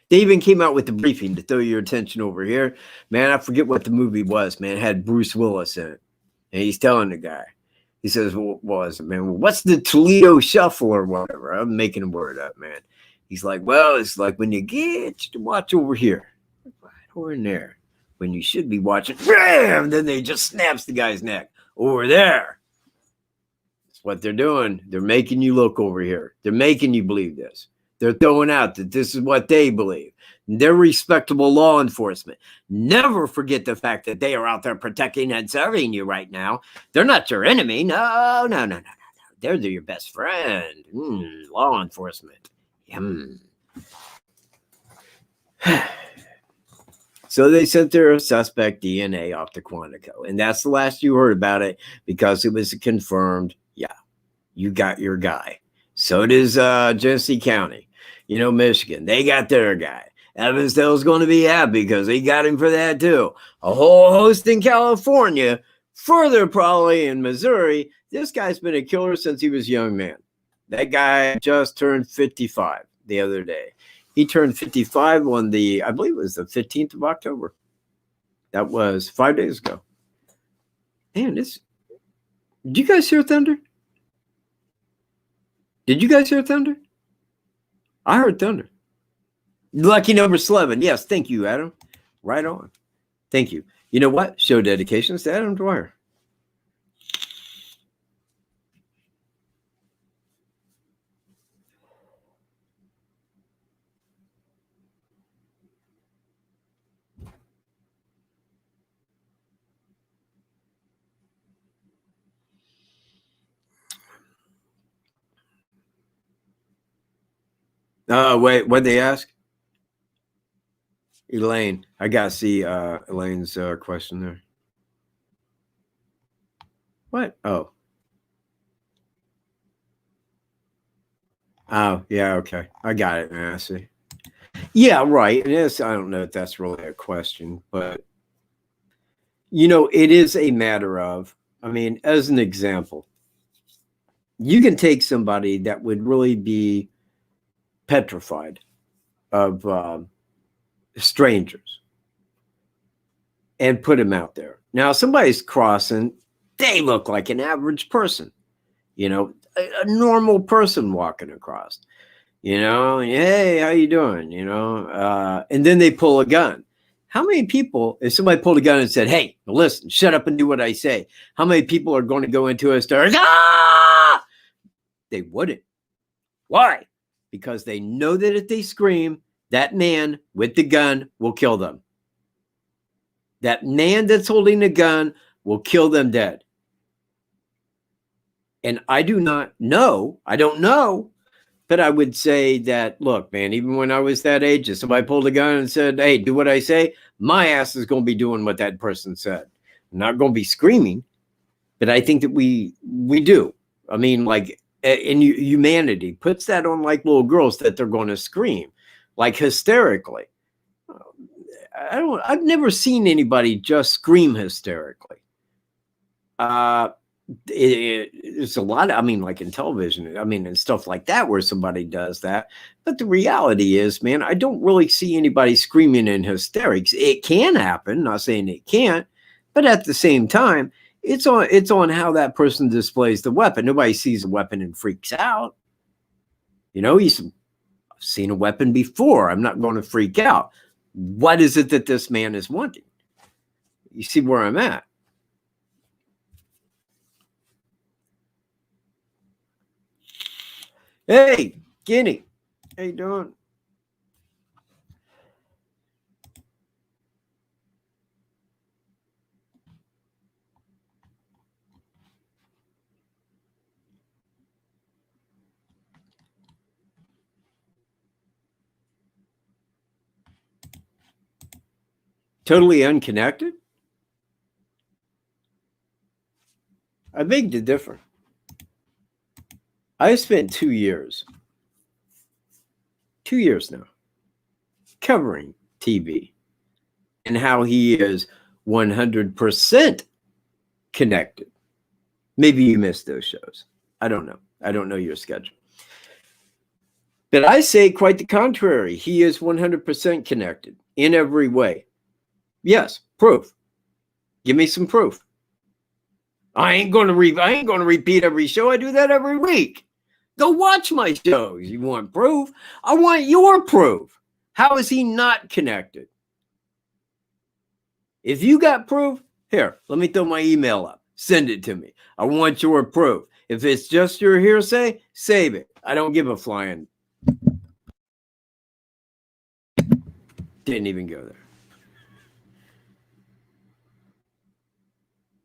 They even came out with the briefing to throw your attention over here. Man, I forget what the movie was, man. It had Bruce Willis in it. And he's telling the guy. He says, well, what was it, man? Well, what's the Toledo Shuffle or whatever? I'm making a word up, man. He's like, well, it's like when you get to watch over here. Right over in there. When you should be watching. Bam! Then they just snaps the guy's neck. Over there. That's what they're doing. They're making you look over here. They're making you believe this. They're throwing out that this is what they believe. They're respectable law enforcement. Never forget the fact that they are out there protecting and serving you right now. They're not your enemy. No. They're your best friend. Law enforcement. So they sent their suspect DNA off to Quantico. And that's the last you heard about it because it was confirmed, yeah, you got your guy. So does Genesee County. You know, Michigan, they got their guy. Evansville's going to be happy because he got him for that too. A whole host in California, further probably in Missouri. This guy's been a killer since he was a young man. That guy just turned 55 the other day. He turned 55 on the, I believe it was the 15th of October. That was 5 days ago. Man, did you guys hear thunder? Did you guys hear thunder? I heard thunder. Lucky number 11. Yes, thank you, Adam. Right on. Thank you. You know what? Show dedications to Adam Dwyer. Wait, what'd they ask? Elaine. I got to see Elaine's question there. What? Oh. Oh, yeah, okay. I got it, man. I see. Yeah, right. And I don't know if that's really a question, but, you know, it is a matter of, I mean, as an example, you can take somebody that would really be petrified of strangers and put him out there. Now, somebody's crossing, they look like an average person, you know, a normal person walking across, you know, hey, how you doing? You know, and then they pull a gun. How many people, if somebody pulled a gun and said, hey, listen, shut up and do what I say, how many people are going to go into a store? Ah! They wouldn't. Why? Because they know that if they scream, that man with the gun will kill them. That man that's holding the gun will kill them dead. And I do not know, I don't know But I would say that, look, man, even when I was that age, if somebody pulled a gun and said, hey, do what I say, my ass is going to be doing what that person said. I'm not going to be screaming, but I think that we do. I mean, like, in humanity puts that on like little girls that they're going to scream like hysterically. I've never seen anybody just scream hysterically. It's a lot of, I mean, like in television, I mean, and stuff like that where somebody does that. But the reality is, man, I don't really see anybody screaming in hysterics. It can happen, not saying it can't, but at the same time, it's on how that person displays the weapon. Nobody sees a weapon and freaks out. You know, I've seen a weapon before. I'm not going to freak out. What is it that this man is wanting? You see where I'm at? Hey, Guinea. How you doing? Totally unconnected? I beg to differ. I spent 2 years now covering TV and how he is 100% connected. Maybe you missed those shows. I don't know. I don't know your schedule. But I say quite the contrary. He is 100% connected in every way. Yes, proof. Give me some proof. I ain't going to repeat every show. I do that every week. Go watch my shows. You want proof? I want your proof. How is he not connected? If you got proof, here, let me throw my email up. Send it to me. I want your proof. If it's just your hearsay, save it. I don't give a flying. Didn't even go there.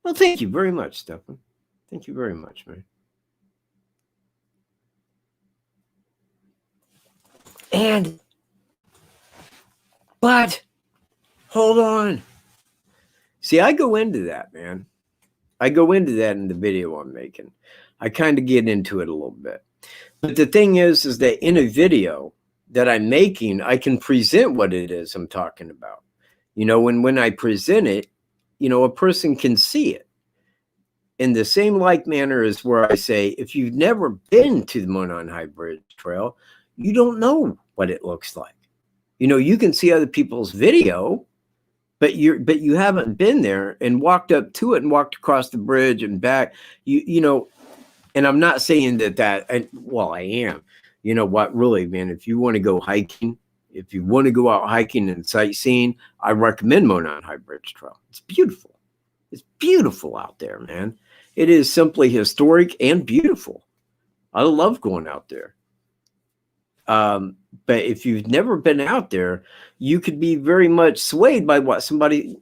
Well, thank you very much, Stefan. Thank you very much, man. But hold on. See, I go into that, man. I go into that in the video I'm making. I kind of get into it a little bit. But the thing is that in a video that I'm making, I can present what it is I'm talking about. You know, when I present it, you know, a person can see it. In the same like manner as where I say, if you've never been to the Monon High Bridge Trail, you don't know what it looks like. You know, you can see other people's video, but you haven't been there and walked up to it and walked across the bridge and back. You know, and I'm not saying that well, I am. You know what, really, man, if you want to go hiking, if you want to go out hiking and sightseeing, I recommend Monon High Bridge Trail. It's beautiful. It's beautiful out there, man. It is simply historic and beautiful. I love going out there. But if you've never been out there, you could be very much swayed by what somebody.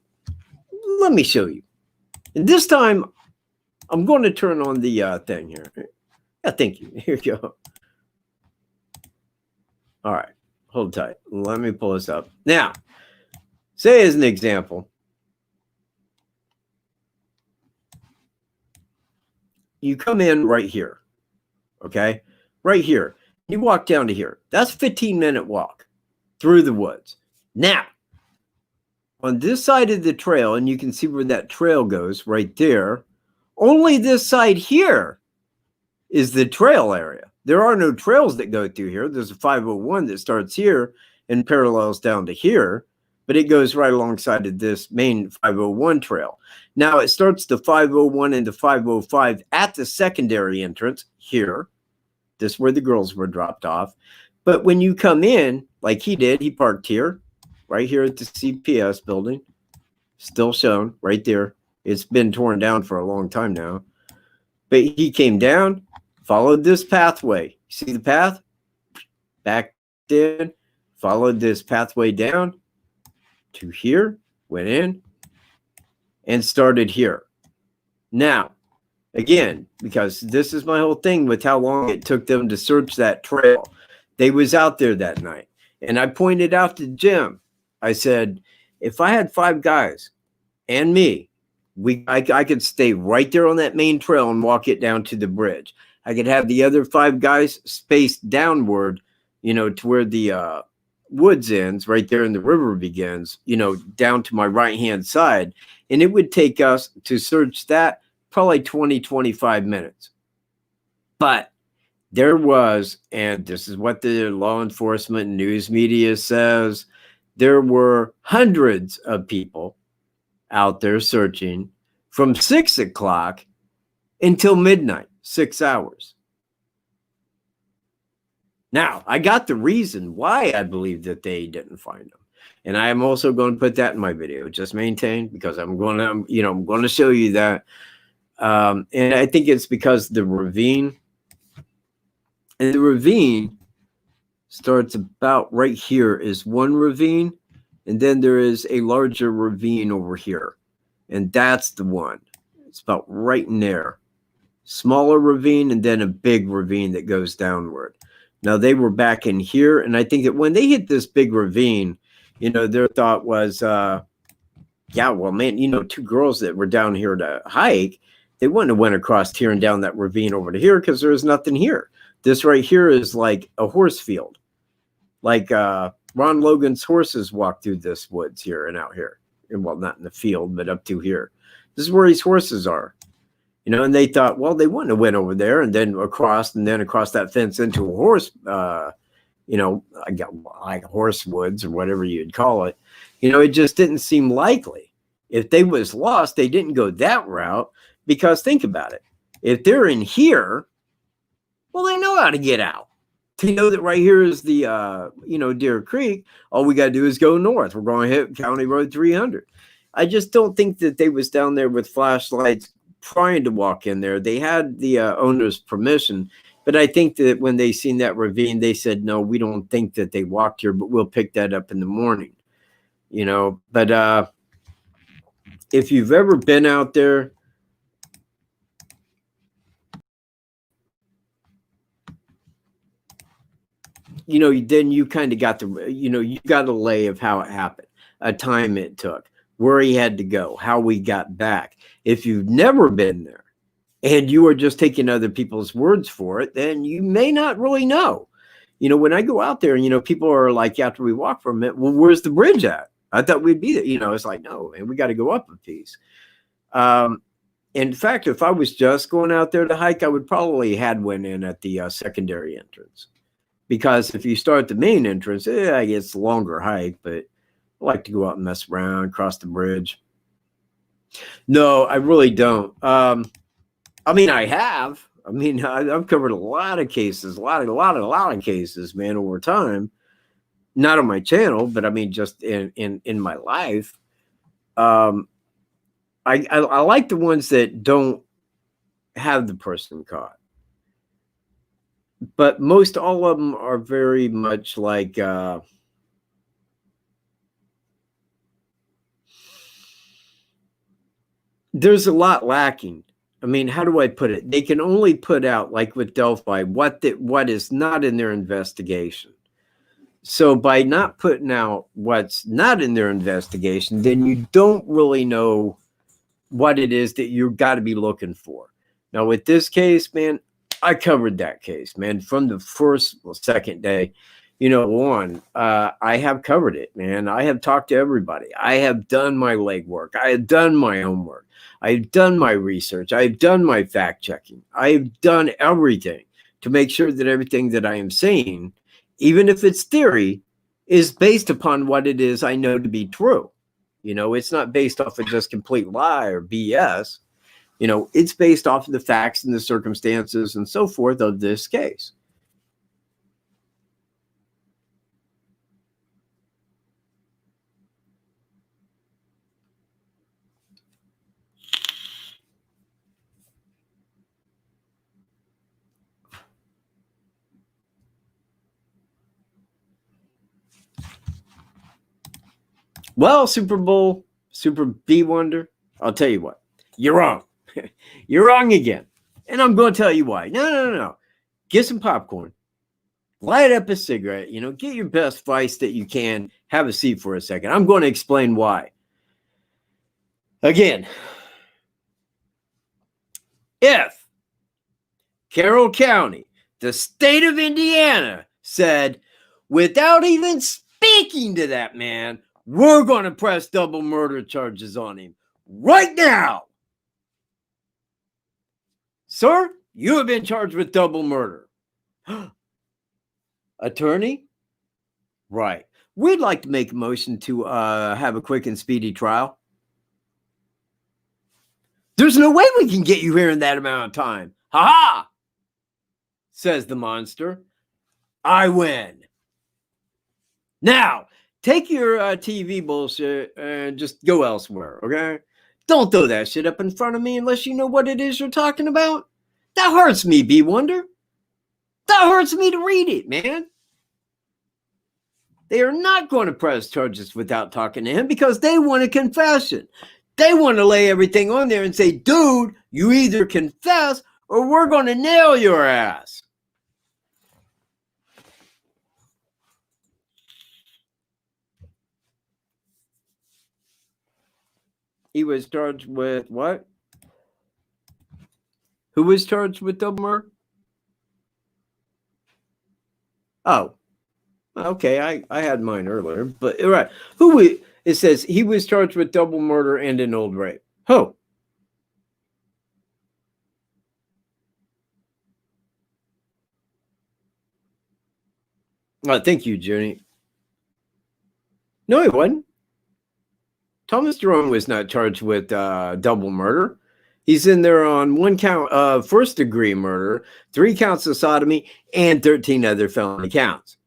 Let me show you. And this time, I'm going to turn on the thing here. Yeah, thank you. Here you go. All right, hold tight. Let me pull this up. Now, say as an example, you come in right here, okay? Right here. You walk down to here. That's a 15-minute walk through the woods. Now, on this side of the trail, and you can see where that trail goes right there, only this side here is the trail area. There are no trails that go through here. There's a 501 that starts here and parallels down to here, but it goes right alongside of this main 501 trail. Now, it starts the 501 and the 505 at the secondary entrance here. This is where the girls were dropped off. But when you come in, like he did, he parked here, right here at the CPS building. Still shown right there. It's been torn down for a long time now. But he came down, followed this pathway. See the path? Back in, followed this pathway down to here, went in, and started here. Now, Again, because this is my whole thing with how long it took them to search that trail. They was out there that night. And I pointed out to Jim, I said, if I had 5 guys and me, I could stay right there on that main trail and walk it down to the bridge. I could have the other 5 guys spaced downward, to where the woods ends, right there and the river begins, down to my right-hand side. And it would take us to search that probably 20, 25 minutes. But there was, and this is what the law enforcement news media says, there were hundreds of people out there searching from 6 o'clock until midnight, 6 hours. Now, I got the reason why I believe that they didn't find them. And I am also going to put that in my video, just maintain, because I'm going to show you that. And I think it's because the ravine, and the ravine starts about right here is one ravine, and then there is a larger ravine over here, and that's the one. It's about right in there. Smaller ravine, and then a big ravine that goes downward. Now, they were back in here, and I think that when they hit this big ravine, their thought was, yeah, well, man, 2 girls that were down here to hike, they wouldn't have went across here and down that ravine over to here because there's nothing here. This right here is like a horse field. Like Ron Logan's horses walk through this woods here and out here. Well, not in the field, but up to here. This is where his horses are. And they thought, well, they wouldn't have went over there and then across that fence into a horse, I got like horse woods or whatever you'd call it. It just didn't seem likely. If they was lost, they didn't go that route, because think about it. If they're in here, well, they know how to get out. They know that right here is the, Deer Creek. All we got to do is go north. We're going to hit County Road 300. I just don't think that they was down there with flashlights trying to walk in there. They had the owner's permission, but I think that when they seen that ravine, they said, no, we don't think that they walked here, but we'll pick that up in the morning, But if you've ever been out there, then you kind of got you got a lay of how it happened, a time it took, where he had to go, how we got back. If you've never been there and you are just taking other people's words for it, then you may not really know. When I go out there, people are like, after we walk for a minute, well, where's the bridge at? I thought we'd be there. It's like, no, man, we got to go up a piece. In fact, if I was just going out there to hike, I would probably had went in at the secondary entrance. Because if you start the main entrance, it's a longer hike, but I like to go out and mess around, cross the bridge. No, I really don't. I have. I've covered a lot of cases, a lot of cases, man, over time. Not on my channel, but just in my life. I like the ones that don't have the person caught. But most all of them are very much like there's a lot lacking. How do I put it? They can only put out, like with Delphi, what is not in their investigation. So by not putting out what's not in their investigation, then you don't really know what it is that you've got to be looking for. Now, with this case, man, I covered that case, man, from the second day, on. I have covered it, man. I have talked to everybody. I have done my legwork. I have done my homework. I've done my research. I've done my fact checking. I've done everything to make sure that everything that I am saying, even if it's theory, is based upon what it is I know to be true. It's not based off of just complete lie or BS. It's based off of the facts and the circumstances and so forth of this case. Well, Super B Wonder, I'll tell you what, you're wrong. You're wrong again. And I'm going to tell you why. No. Get some popcorn. Light up a cigarette. You know, get your best vice that you can. Have a seat for a second. I'm going to explain why. Again, if Carroll County, the state of Indiana, said, without even speaking to that man, we're going to press double murder charges on him right now. Sir, you have been charged with double murder. Attorney? Right. We'd like to make a motion to have a quick and speedy trial. There's no way we can get you here in that amount of time. Ha ha! Says the monster. I win. Now, take your TV bullshit and just go elsewhere, okay? Don't throw that shit up in front of me unless you know what it is you're talking about. That hurts me, B. Wonder. That hurts me to read it, man. They are not going to press charges without talking to him because they want a confession. They want to lay everything on there and say, dude, you either confess or we're going to nail your ass. He was charged with what? Who was charged with double murder? Oh, okay. I had mine earlier, but right. It says he was charged with double murder and an old rape. Oh. Thank you, Junie. No, he wasn't. Thomas Jerome was not charged with double murder. He's in there on 1 count of first-degree murder, 3 counts of sodomy, and 13 other felony counts.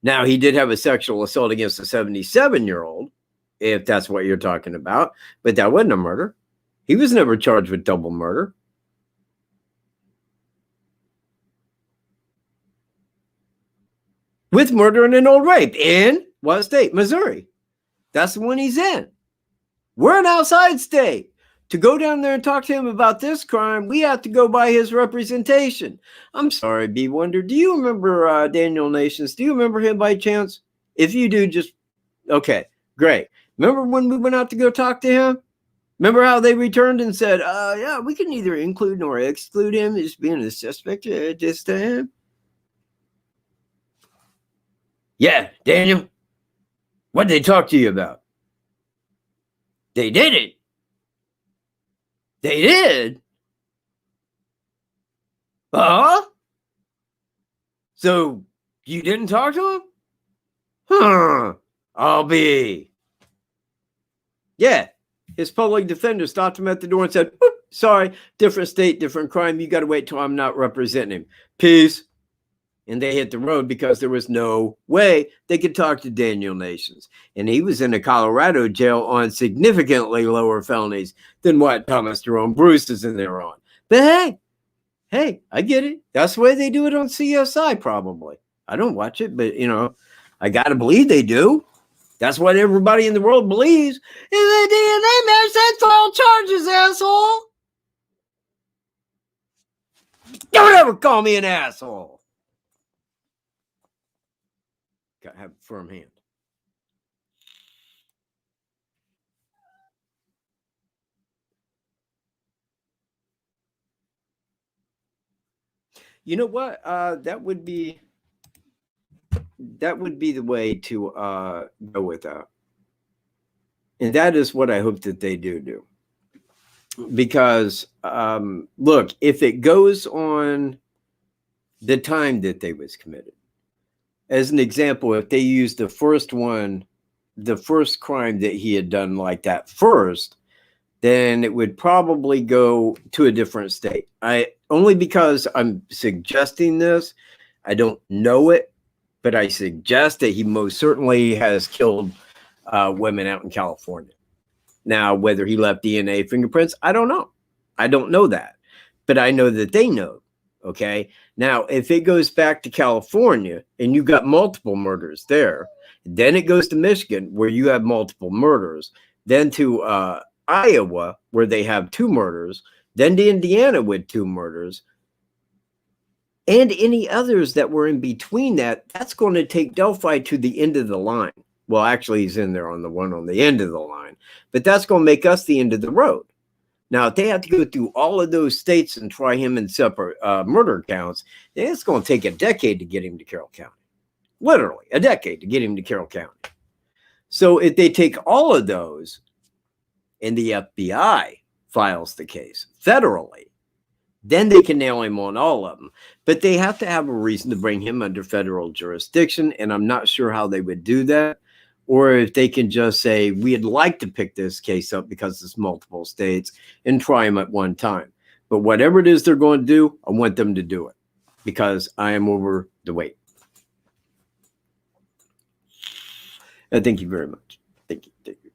Now, he did have a sexual assault against a 77-year-old, if that's what you're talking about, but that wasn't a murder. He was never charged with double murder. With murder and an old rape in what state? Missouri. That's the one he's in. We're an outside state. To go down there and talk to him about this crime, we have to go by his representation. I'm sorry, B. Wonder. Do you remember Daniel Nations? Do you remember him by chance? If you do, just, okay, great. Remember when we went out to go talk to him? Remember how they returned and said, yeah, we can neither include nor exclude him as being a suspect at this time? Yeah, Daniel. What did they talk to you about? They did it. They did? So you didn't talk to him? Huh. I'll be. Yeah. His public defender stopped him at the door and said, sorry, different state, different crime. You got to wait till I'm not representing him. Peace. And they hit the road because there was no way they could talk to Daniel Nations. And he was in a Colorado jail on significantly lower felonies than what Thomas Jerome Bruce is in there on. But hey, I get it. That's the way they do it on CSI, probably. I don't watch it, but, you know, I got to believe they do. That's what everybody in the world believes. Is a DNA match that file charges, asshole. Don't ever call me an asshole. Got to have a firm hand. You know what? That would be the way to go with that. And that is what I hope that they do. Because look, if it goes on the time that they was committed, as an example, if they used the first one, the first crime that he had done like that first, then it would probably go to a different state. Only because I'm suggesting this, I don't know it, but I suggest that he most certainly has killed women out in California. Now, whether he left DNA fingerprints, I don't know. I don't know that, but I know that they know. Okay. Now, if it goes back to California and you got multiple murders there, then it goes to Michigan where you have multiple murders, then to Iowa where they have 2 murders, then to Indiana with 2 murders, and any others that were in between that. That's going to take Delphi to the end of the line. Well, actually, he's in there on the one on the end of the line, but that's going to make us the end of the road. Now, if they have to go through all of those states and try him in separate murder counts, it's going to take a decade to get him to Carroll County. Literally, a decade to get him to Carroll County. So if they take all of those and the FBI files the case federally, then they can nail him on all of them. But they have to have a reason to bring him under federal jurisdiction, and I'm not sure how they would do that. Or if they can just say, we'd like to pick this case up because it's multiple states and try them at one time. But whatever it is they're going to do, I want them to do it because I am over the weight. Thank you very much. Thank you. Thank you.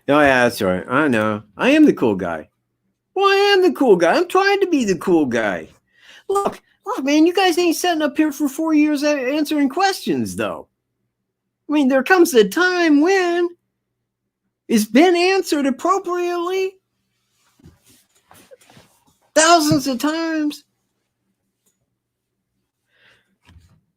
Oh, yeah, that's right. I know. I am the cool guy. Well, I am the cool guy. I'm trying to be the cool guy. Look, man, you guys ain't sitting up here for 4 years answering questions, though. I mean, there comes a time when it's been answered appropriately thousands of times.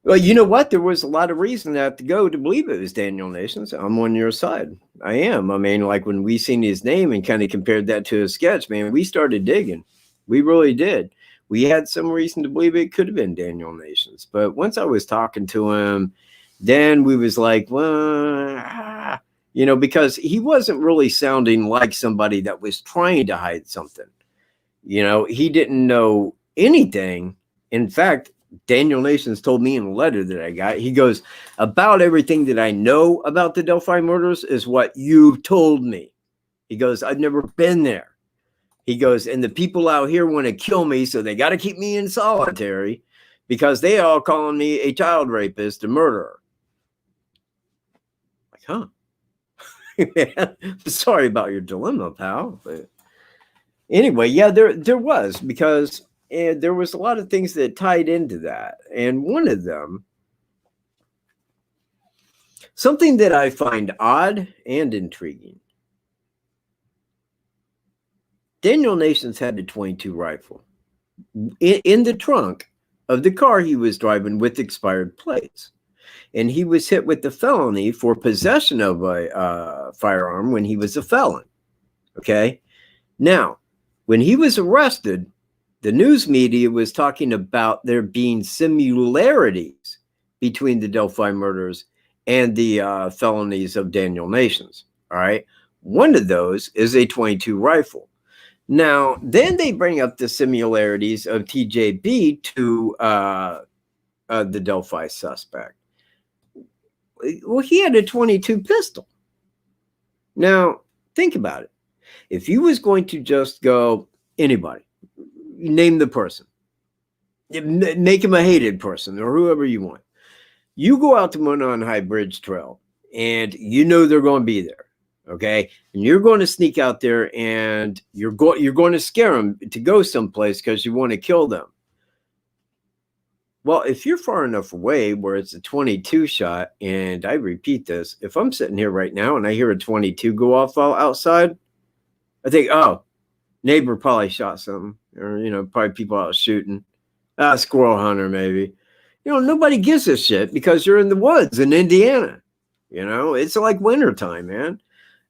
Well, you know what? There was a lot of reason to have to go to believe it was Daniel Nations. I'm on your side. I am. I mean, like when we seen his name and kind of compared that to a sketch, man, we started digging. We really did. We had some reason to believe it could have been Daniel Nations. But once I was talking to him, then we was like, well, you know, because he wasn't really sounding like somebody that was trying to hide something. You know, he didn't know anything. In fact, Daniel Nations told me in a letter that I got, he goes, about everything that I know about the Delphi murders is what you told me. He goes, I've never been there. He goes, and the people out here want to kill me, so they got to keep me in solitary because they all calling me a child rapist, a murderer. Like, huh? Man, sorry about your dilemma, pal. But anyway, yeah, there was, because there was a lot of things that tied into that. And one of them, something that I find odd and intriguing. Daniel Nations had a .22 rifle in the trunk of the car he was driving with expired plates. And he was hit with the felony for possession of a firearm when he was a felon. Okay? Now, when he was arrested, the news media was talking about there being similarities between the Delphi murders and the felonies of Daniel Nations. All right? One of those is a .22 rifle. Now, then they bring up the similarities of TJB to the Delphi suspect. Well, he had a .22 pistol. Now, think about it. If you was going to just go, anybody, name the person, make him a hated person or whoever you want. You go out to Monon High Bridge Trail and you know they're going to be there. Okay, and you're going to sneak out there and you're going to scare them to go someplace because you want to kill them. Well, if you're far enough away where it's a .22 shot, and I repeat this, if I'm sitting here right now and I hear a .22 go off outside, I think, oh, neighbor probably shot something, or you know, probably people out shooting, squirrel hunter maybe. You know, nobody gives a shit because you're in the woods in Indiana. You know, it's like wintertime, man.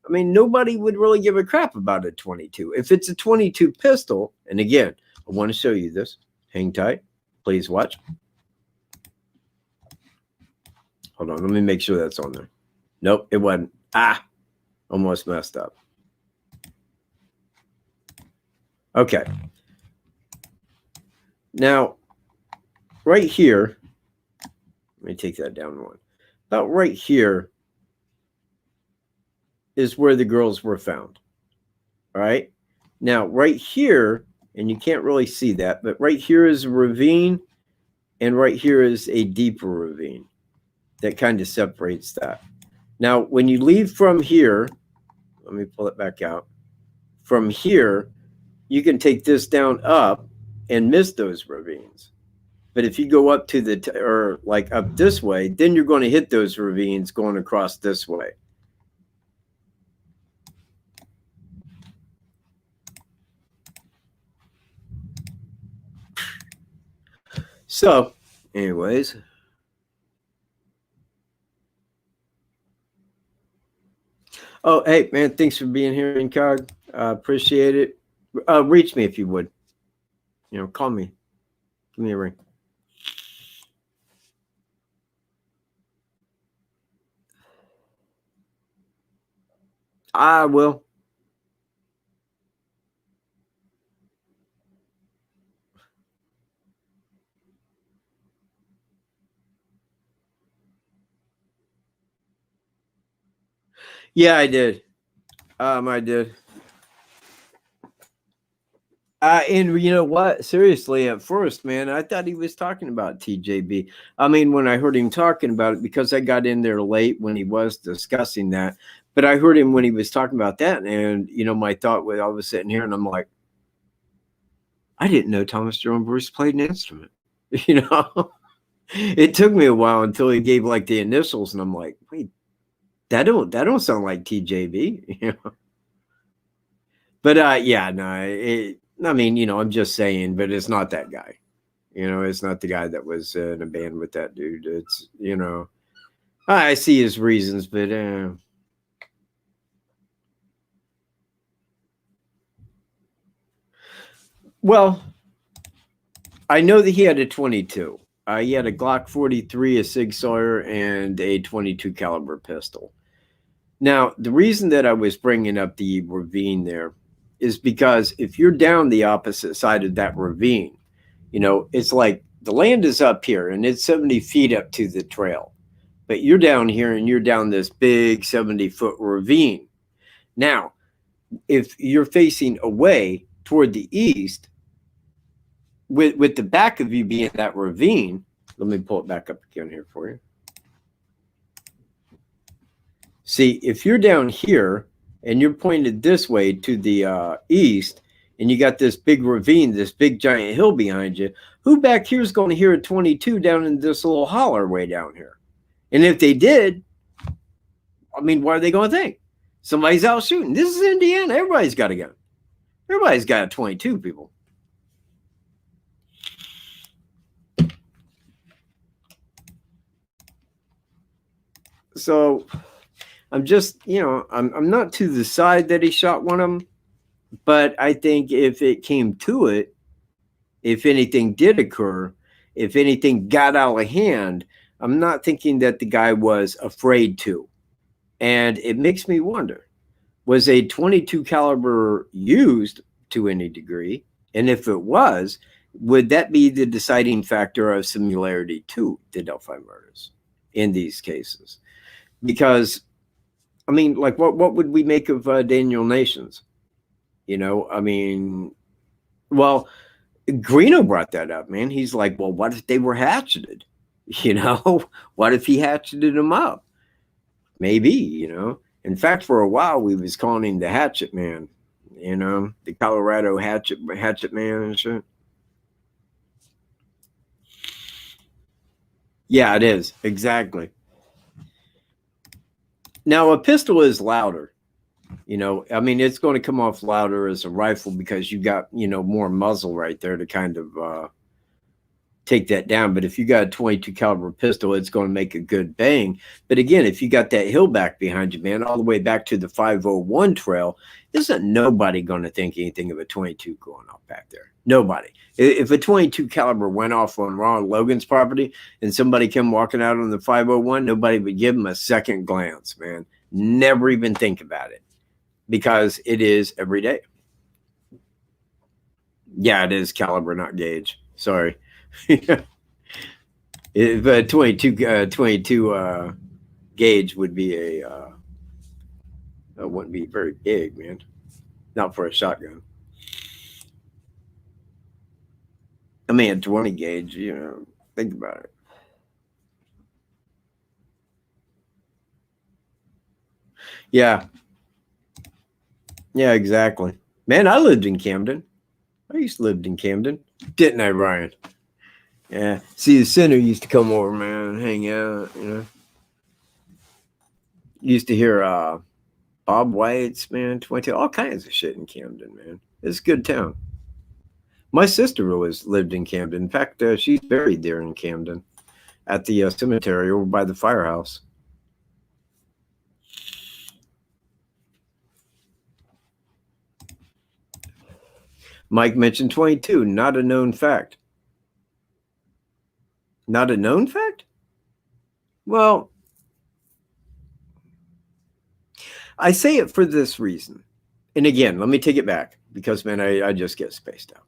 I mean, nobody would really give a crap about a .22. If it's a .22 pistol, and again, I want to show you this. Hang tight. Please watch. Hold on. Let me make sure that's on there. Nope, it wasn't. Almost messed up. Okay. Now, right here, let me take that down one. About right here is where the girls were found. All right. Now, right here, and you can't really see that, but right here is a ravine, and right here is a deeper ravine that kind of separates that. Now, when you leave from here, let me pull it back out. From here, you can take this down up and miss those ravines. But if you go up to or like up this way, then you're going to hit those ravines going across this way. So, anyways. Oh, hey, man, thanks for being here, Incog. Appreciate it. Reach me if you would. Call me. Give me a ring. I will. Yeah, I did. I did. And you know what? Seriously, at first, man, I thought he was talking about TJB. I mean, when I heard him talking about it, because I got in there late when he was discussing that, but I heard him when he was talking about that, and my thought was, I was sitting here, and I'm like, I didn't know Thomas Jerome Bruce played an instrument. It took me a while until he gave like the initials, and I'm like, wait, that don't sound like TJB. But yeah, no, I mean, I'm just saying, but it's not that guy. It's not the guy that was in a band with that dude. It's I see his reasons, but well, I know that he had a 22. He had a Glock 43, a Sig Sauer, and a 22 caliber pistol. Now, the reason that I was bringing up the ravine there is because if you're down the opposite side of that ravine, it's like the land is up here and it's 70 feet up to the trail, but you're down here and you're down this big 70-foot ravine. Now, if you're facing away toward the east, with the back of you being that ravine, let me pull it back up again here for you. See, if you're down here and you're pointed this way to the east, and you got this big ravine, this big giant hill behind you, who back here is going to hear a 22 down in this little holler way down here? And if they did, I mean, what are they going to think? Somebody's out shooting. This is Indiana. Everybody's got a gun. Everybody's got a 22, people. So I'm just, I'm not to the side that he shot one of them, but I think if it came to it, if anything did occur, if anything got out of hand, I'm not thinking that the guy was afraid to. And it makes me wonder, was a 22 caliber used to any degree? And if it was, would that be the deciding factor of similarity to the Delphi murders in these cases? Because, I mean, like, what would we make of Daniel Nations? I mean, well, Greeno brought that up, man. He's like, well, what if they were hatcheted? What if he hatcheted them up? Maybe, In fact, for a while, we was calling him the Hatchet Man, the Colorado Hatchet Man and shit. Yeah, it is. Exactly. Now, a pistol is louder. I mean, it's going to come off louder as a rifle because you got, more muzzle right there to kind of take that down. But if you got a 22 caliber pistol, it's going to make a good bang. But again, if you got that hill back behind you, man, all the way back to the 501 trail, isn't nobody going to think anything of a 22 going off back there? Nobody. If a 22 caliber went off on Ron Logan's property and somebody came walking out on the 501, nobody would give him a second glance, man. Never even think about it, because it is every day. Yeah, it is caliber, not gauge. Sorry. If a 22 gauge would be wouldn't be very big, man. Not for a shotgun. I mean, a 20 gauge, think about it. Yeah. Yeah, exactly. Man, I lived in Camden. I used to live in Camden. Didn't I, Ryan? Yeah. See, the center used to come over, man, and hang out, Used to hear Bob White's, man, 20, all kinds of shit in Camden, man. It's a good town. My sister always lived in Camden. In fact, she's buried there in Camden at the cemetery over by the firehouse. Mike mentioned 22, not a known fact. Not a known fact? Well, I say it for this reason. And again, let me take it back because, man, I just get spaced out.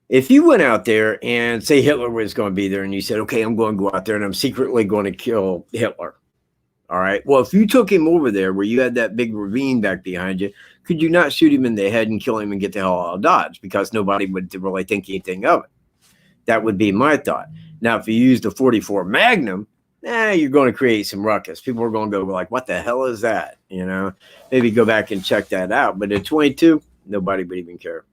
If you went out there and say Hitler was going to be there and you said, okay, I'm going to go out there and I'm secretly going to kill Hitler. All right. Well, if you took him over there where you had that big ravine back behind you, could you not shoot him in the head and kill him and get the hell out of Dodge? Because nobody would really think anything of it. That would be my thought. Now, if you used a 44 Magnum, you're going to create some ruckus. People are going to go like, what the hell is that? You know, maybe go back and check that out. But at 22, nobody would even care.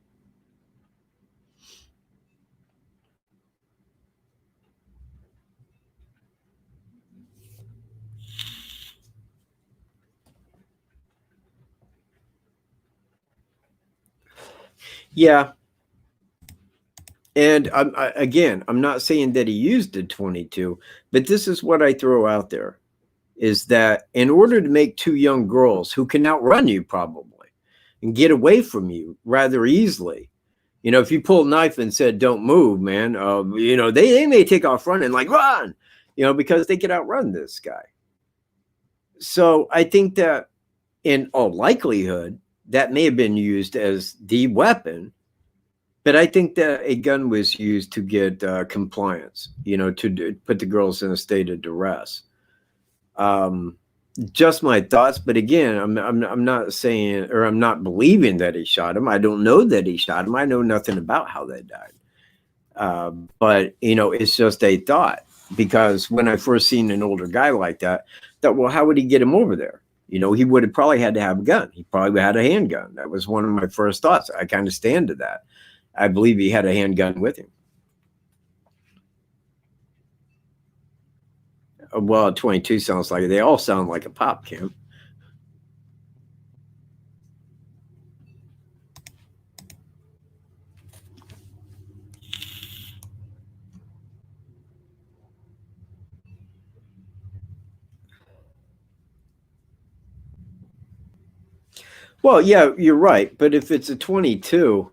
Yeah. And I'm not saying that he used a 22, but this is what I throw out there, is that in order to make two young girls who can outrun you probably and get away from you rather easily, you know, if you pull a knife and said, don't move, man, you know, they may take off running like run, you know, because they could outrun this guy. So I think that in all likelihood, that may have been used as the weapon. But I think that a gun was used to get compliance, you know, to put the girls in a state of duress. Just my thoughts, but again, I'm not saying, or I'm not believing that he shot him. I don't know that he shot him. I know nothing about how they died. But you know, it's just a thought, because when I first seen an older guy like that, thought, well, how would he get him over there? You know, he would have probably had to have a gun. He probably had a handgun. That was one of my first thoughts. I kind of stand to that. I believe he had a handgun with him. Well, 22 sounds like it. They all sound like a pop, Kim. Well, yeah, you're right. But if it's a 22,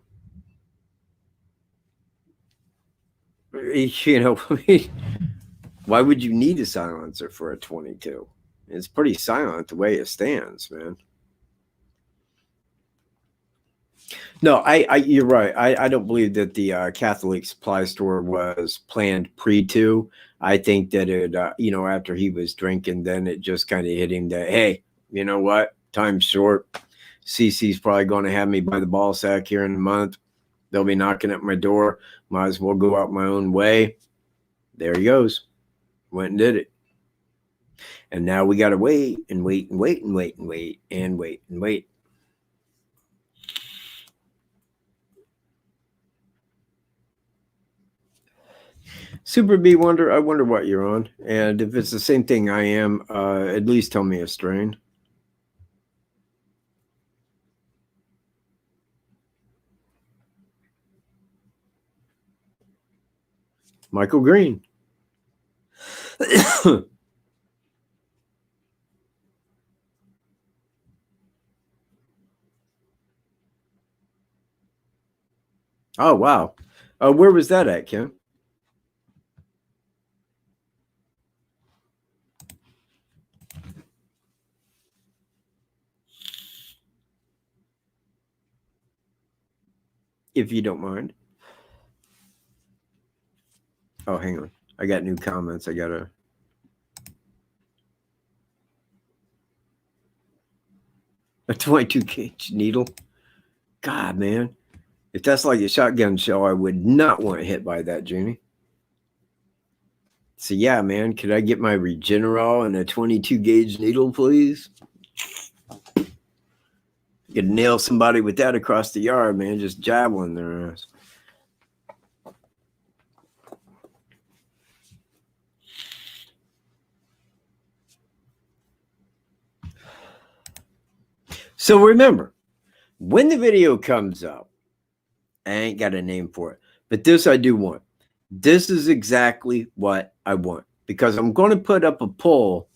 you know, why would you need a silencer for a 22? It's pretty silent the way it stands, man. No, you're right. I don't believe that the Catholic supply store was planned pre-to. I think that it, you know, after he was drinking, then it just kind of hit him that, hey, you know what? Time's short. CC's probably going to have me by the ball sack here in a month. They'll be knocking at my door. Might as well go out my own way. There he goes. Went and did it. And now we got to wait and wait and wait and wait and wait and wait and wait. Super B Wonder, I wonder what you're on. And if it's the same thing I am, at least tell me a strain. Michael Green. Oh, wow. Where was that at, Kim? If you don't mind. Oh, hang on. I got new comments. I got to. A 22 gauge needle. God, man. If that's like a shotgun shell, I would not want hit by that, Junie. So, yeah, man, could I get my Regeneron and a 22 gauge needle, please? You could nail somebody with that across the yard, man, just jabbling their ass. So remember, when the video comes up, I ain't got a name for it. But this I do want. This is exactly what I want, because I'm going to put up a poll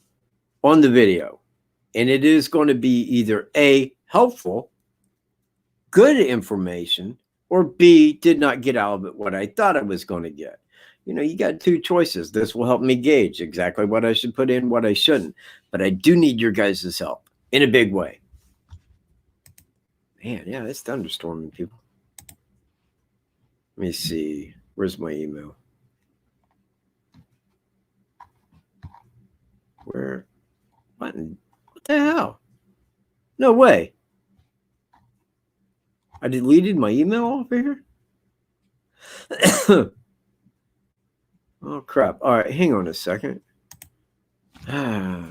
on the video, and it is going to be either A, helpful, good information, or B, did not get out of it what I thought I was going to get. You know, you got two choices. This will help me gauge exactly what I should put in, what I shouldn't. But I do need your guys' help in a big way. Man, yeah, it's thunderstorming, people. Let me see. Where's my email? Where? What the hell? No way. I deleted my email over here? Oh, crap. All right, hang on a second. Okay.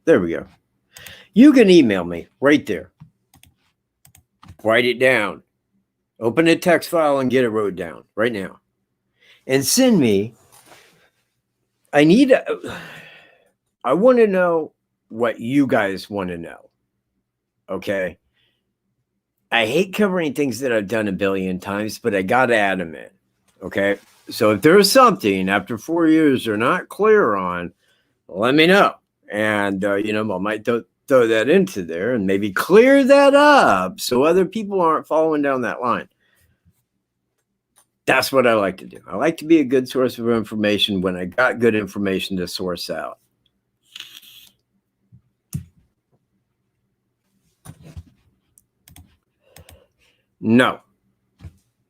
There we go. You can email me right there. Write it down. Open a text file and get it wrote down right now. And send me. I want to know what you guys want to know. Okay. I hate covering things that I've done a billion times, but I got to add them in. Okay. So if there's something after 4 years you're not clear on, let me know. And, you know, I might throw that into there and maybe clear that up so other people aren't following down that line. That's what I like to do. I like to be a good source of information when I got good information to source out. No,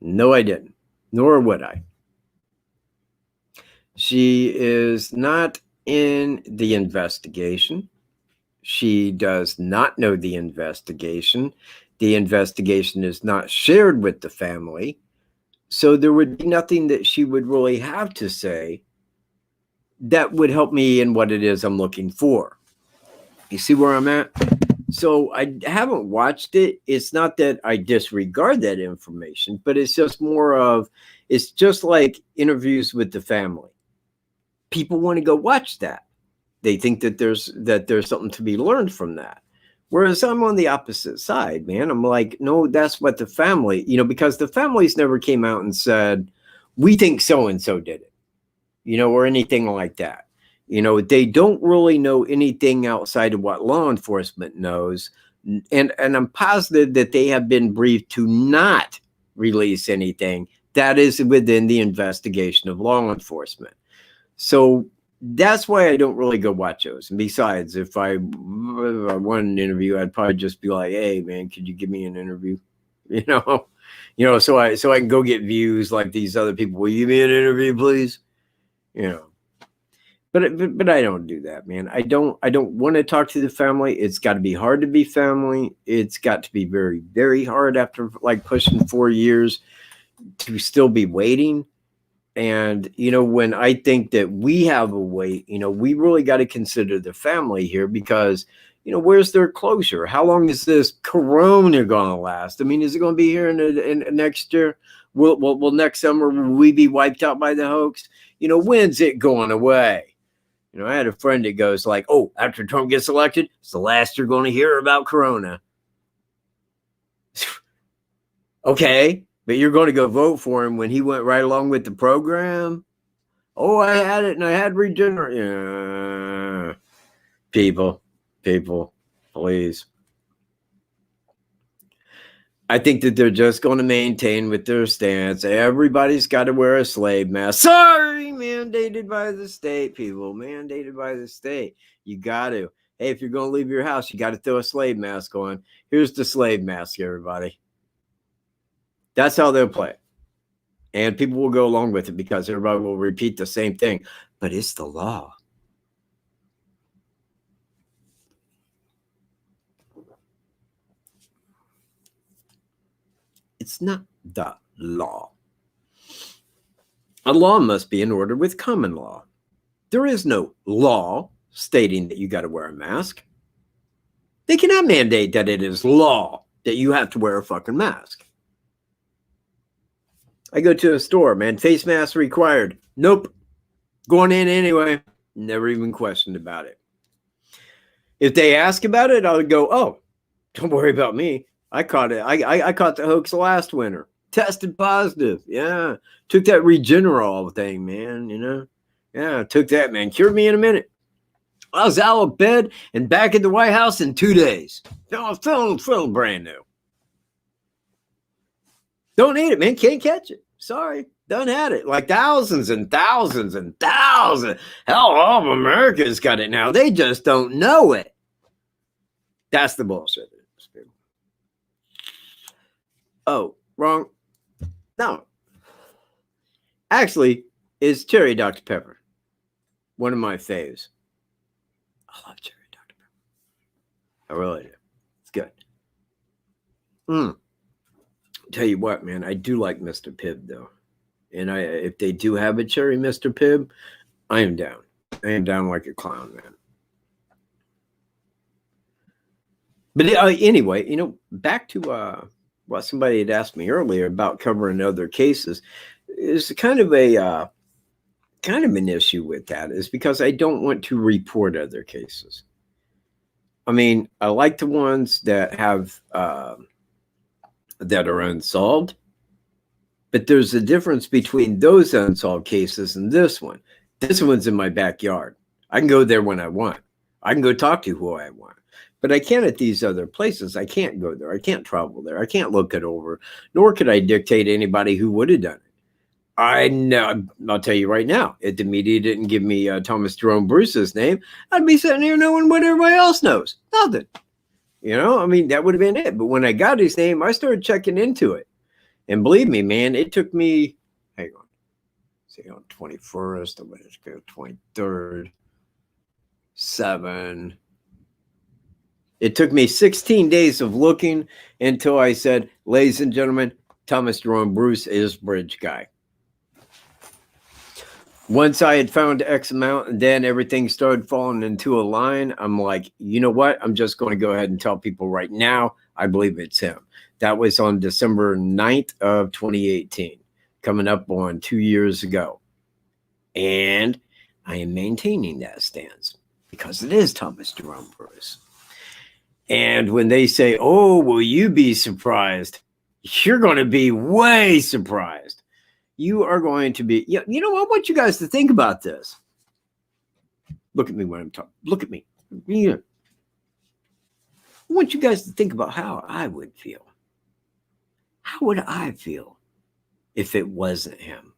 I didn't, nor would I. She is not in the investigation. She does not know the investigation. The investigation is not shared with the family. So there would be nothing that she would really have to say that would help me in what it is I'm looking for. You see where I'm at? So I haven't watched it. It's not that I disregard that information, but it's just more of, it's just like interviews with the family. People want to go watch that. They think that there's something to be learned from that. Whereas I'm on the opposite side, man. I'm like, no, that's what the family, you know, because the families never came out and said, we think so-and-so did it, you know, or anything like that. You know, they don't really know anything outside of what law enforcement knows. And I'm positive that they have been briefed to not release anything that is within the investigation of law enforcement. So that's why I don't really go watch those. And besides, if I want an interview, I'd probably just be like, hey, man, could you give me an interview? You know, so I can go get views like these other people. Will you give me an interview, please? You know. But I don't do that, man. I don't want to talk to the family. It's got to be hard to be family. It's got to be very, very hard after like pushing 4 years to still be waiting. And, you know, when I think that we have a wait, you know, we really got to consider the family here because, you know, where's their closure? How long is this corona going to last? I mean, is it going to be here in next year? Will next summer, will we be wiped out by the hoax? You know, when's it going away? You know, I had a friend that goes like, oh, after Trump gets elected, it's the last you're going to hear about corona. Okay. But you're going to go vote for him when he went right along with the program? Oh, I had it and I had regenerate. People, please. I think that they're just going to maintain with their stance. Everybody's got to wear a slave mask. Sorry, mandated by the state, people. Mandated by the state. You got to. Hey, if you're going to leave your house, you got to throw a slave mask on. Here's the slave mask, everybody. That's how they'll play. And people will go along with it because everybody will repeat the same thing. But it's the law. It's not the law. A law must be in order with common law. There is no law stating that you got to wear a mask. They cannot mandate that it is law that you have to wear a fucking mask. I go to a store, man, face mask required. Nope. Going in anyway. Never even questioned about it. If they ask about it, I'll go, oh, don't worry about me. I caught it. I caught the hoax last winter. Tested positive. Yeah. Took that Regenerol thing, man, you know. Yeah, took that, man. Cured me in a minute. I was out of bed and back at the White House in 2 days. No, feeling brand new. Don't need it, man. Can't catch it. Sorry. Done had it. Like thousands and thousands and thousands. Hell, all of America's got it now. They just don't know it. That's the bullshit. Oh, wrong. No. Actually, it's cherry Dr. Pepper. One of my faves. I love cherry Dr. Pepper. I really do. It's good. Tell you what, man, I do like Mr. Pibb, though. And if they do have a cherry Mr. Pibb, I am down. I am down like a clown, man. But anyway, you know, back to what somebody had asked me earlier about covering other cases. Is kind of an issue with that is because I don't want to report other cases. I mean, I like the ones that have that are unsolved, but there's a difference between those unsolved cases and this one. This one's in my backyard. I can go there when I want. I can go talk to who I want. But I can't at these other places. I can't go there. I can't travel there. I can't look it over, nor could I dictate anybody who would have done it. I know. I'll tell you right now, if the media didn't give me Thomas Jerome Bruce's name, I'd be sitting here knowing what everybody else knows. Nothing. You know, I mean, that would have been it. But when I got his name, I started checking into it. And believe me, man, it took me, hang on, see, on 21st, I'm going to go 23rd, 7. It took me 16 days of looking until I said, ladies and gentlemen, Thomas Jerome Bruce is Bridge Guy. Once I had found X amount and then everything started falling into a line, I'm like, you know what? I'm just going to go ahead and tell people right now, I believe it's him. That was on December 9th of 2018, coming up on 2 years ago. And I am maintaining that stance because it is Thomas Jerome Bruce. And when they say, oh, will you be surprised? You're going to be way surprised. You are going to be, you know, I want you guys to think about this. Look at me when I'm talking. Look at me. Yeah. I want you guys to think about how I would feel. How would I feel if it wasn't him?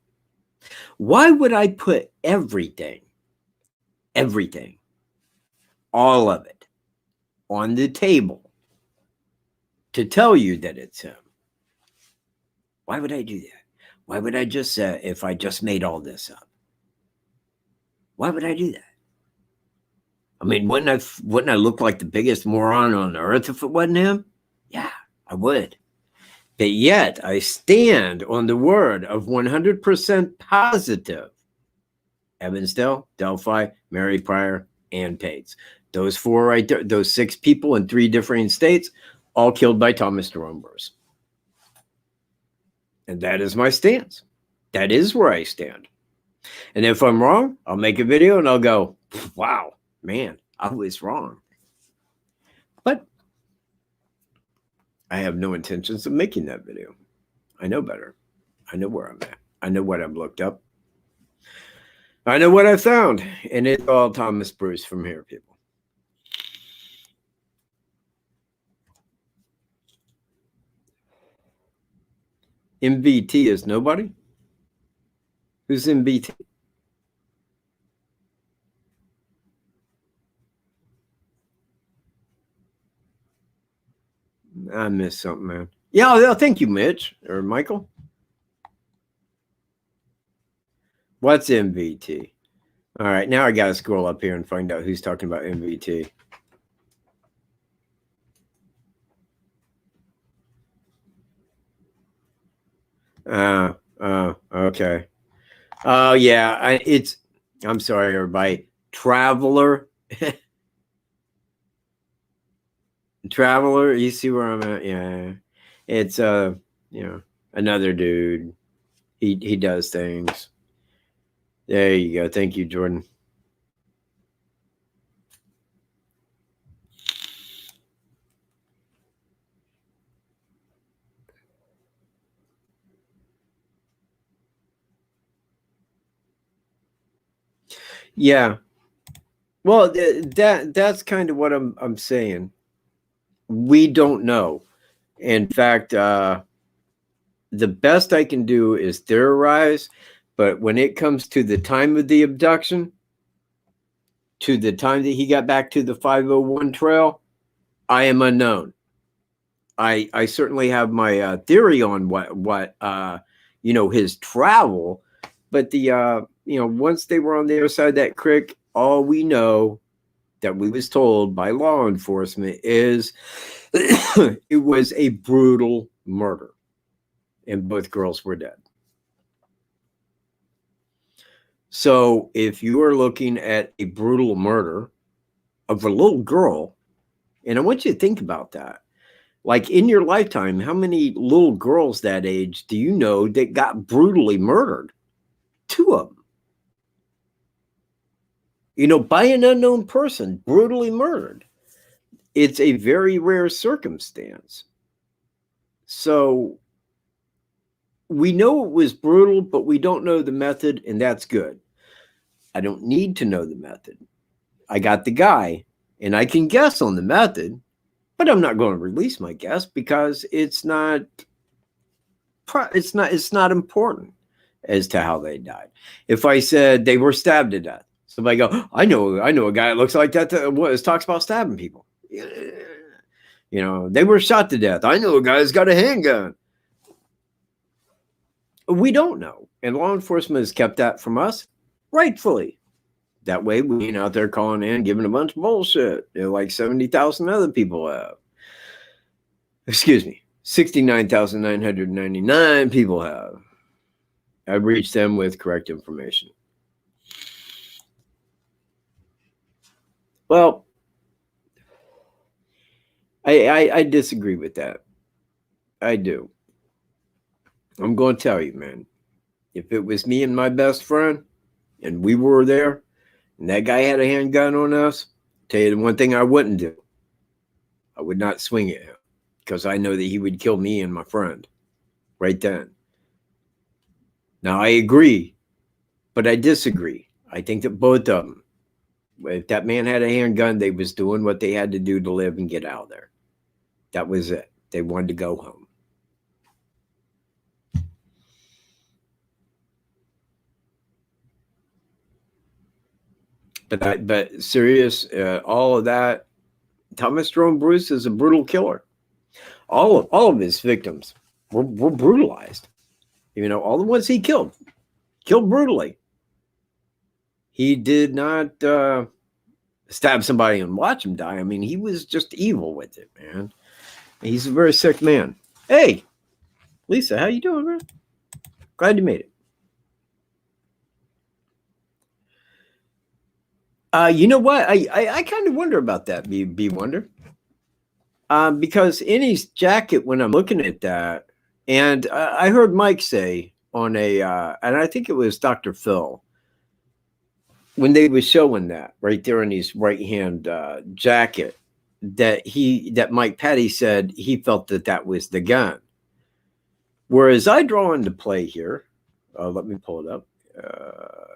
Why would I put everything, all of it, on the table to tell you that it's him? Why would I do that? Why would I just say, if I just made all this up? Why would I do that? I mean, wouldn't I look like the biggest moron on earth if it wasn't him? Yeah, I would. But yet, I stand on the word of 100% positive. Evansdale, Delphi, Mary Pryor, and Pates. Those 4 right there, those 6 people in 3 different states, all killed by Thomas Jerome Bruce. And that is my stance. That is where I stand. And if I'm wrong, I'll make a video and I'll go, wow, man, I was wrong. But I have no intentions of making that video. I know better. I know where I'm at. I know what I've looked up. I know what I found. And it's all Thomas Bruce from here, people. MVT is nobody? Who's MVT? I missed something, man. Yeah, thank you, Mitch or Michael. What's MVT? All right, now I got to scroll up here and find out who's talking about MVT. Okay. Oh, yeah, I'm sorry, everybody. Traveler. Traveler, you see where I'm at? Yeah. It's, you know, another dude. He does things. There you go. Thank you, Jordan. Yeah. Well, that's kind of what I'm saying. We don't know. In fact, the best I can do is theorize, but when it comes to the time of the abduction, to the time that he got back to the 501 trail, I am unknown. I certainly have my theory on what his travel, but the once they were on the other side of that creek, all we know that we was told by law enforcement is it was a brutal murder, and both girls were dead. So if you are looking at a brutal murder of a little girl, and I want you to think about that. Like in your lifetime, how many little girls that age do you know that got brutally murdered? 2 of them. By an unknown person, brutally murdered. It's a very rare circumstance. So we know it was brutal, but we don't know the method, and that's good. I don't need to know the method. I got the guy, and I can guess on the method, but I'm not going to release my guess because it's not important as to how they died. If I said they were stabbed to death, somebody go, I know a guy that looks like that talks about stabbing people. They were shot to death. I know a guy that's got a handgun. We don't know, and law enforcement has kept that from us, rightfully. That way, we ain't out there calling in, giving a bunch of bullshit, like 70,000 other people have. Excuse me, 69,999 people have. I've reached them with correct information. Well, I disagree with that. I do. I'm going to tell you, man. If it was me and my best friend, and we were there, and that guy had a handgun on us, tell you the one thing I wouldn't do. I would not swing at him because I know that he would kill me and my friend right then. Now, I agree, but I disagree. I think that both of them, if that man had a handgun, they was doing what they had to do to live and get out of there. That was it. They wanted to go home. But serious, all of that. Thomas Jerome Bruce is a brutal killer. All of his victims were brutalized. All the ones he killed brutally. He did not stab somebody and watch him die. I mean, he was just evil with it, man. He's a very sick man. Hey, Lisa, how you doing, man? Glad you made it. You know what? I kind of wonder about that, B Wonder. Because in his jacket, when I'm looking at that, and I heard Mike say on and I think it was Dr. Phil, when they were showing that right there in his right hand jacket, that Mike Patty said he felt that was the gun. Whereas I draw into play here, let me pull it up.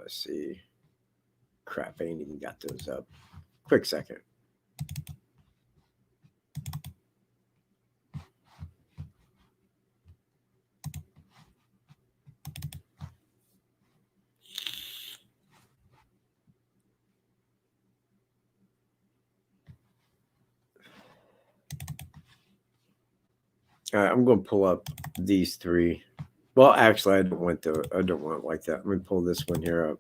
Let's see. Crap, I ain't even got those up. Quick second. All right, I'm going to pull up these 3. Well, actually, I don't want it like that. Let me pull this one here up.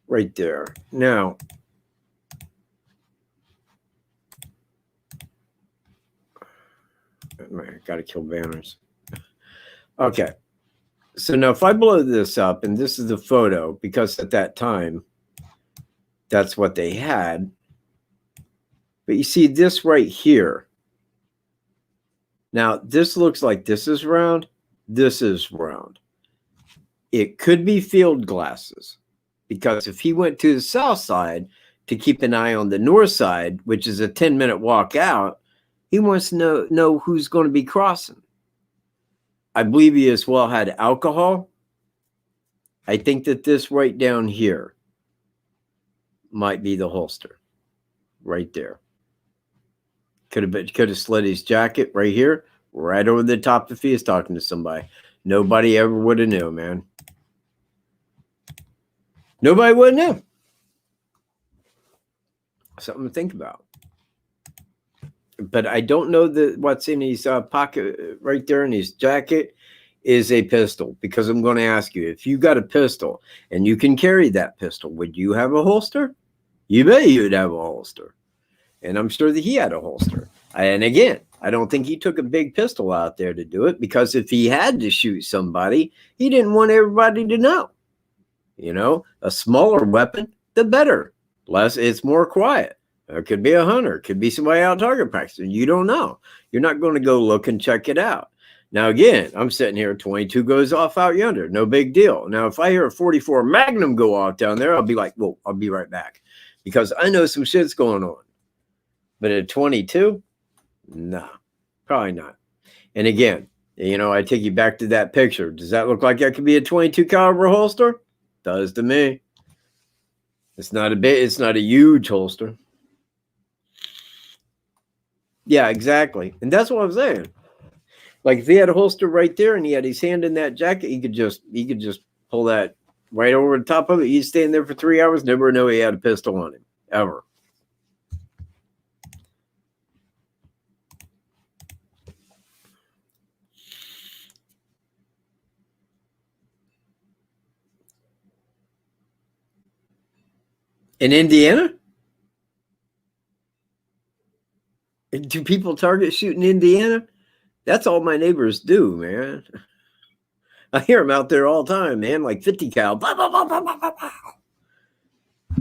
Right there. Now, I got to kill banners. Okay. So now if I blow this up, and this is the photo, because at that time, that's what they had. But you see this right here. Now, this looks like this is round. this is round. It could be field glasses, because if he went to the south side to keep an eye on the north side, which is a 10-minute walk out, he wants to know who's going to be crossing. I believe he as well had alcohol. I think that this right down here might be the holster. Right there. Could have slid his jacket right here, right over the top if he was talking to somebody. Nobody ever would have known, man. Nobody would know. Something to think about. But I don't know that what's in his pocket right there in his jacket is a pistol, because I'm going to ask you, if you got a pistol and you can carry that pistol, would you have a holster? You bet you'd have a holster. And I'm sure that he had a holster. And again, I don't think he took a big pistol out there to do it, because if he had to shoot somebody, he didn't want everybody to know. You know, a smaller weapon, the better. Less, it's more quiet. It could be a hunter. It could be somebody out target practicing. You don't know. You're not going to go look and check it out. Now, again, I'm sitting here, 22 goes off out yonder. No big deal. Now, if I hear a 44 Magnum go off down there, I'll be like, well, I'll be right back, because I know some shit's going on. But at 22, no, probably not. And again, you know, I take you back to that picture. Does that look like that could be a 22 caliber holster? Does to me. It's not a huge holster. Yeah, exactly. And that's what I'm saying. Like, if he had a holster right there and he had his hand in that jacket, he could just pull that right over the top of it. He's staying there for 3 hours, never know he had a pistol on him, ever. In Indiana? Do people target shoot in Indiana? That's all my neighbors do, man. I hear them out there all the time, man, like 50 cal. Blah, blah, blah, blah, blah, blah.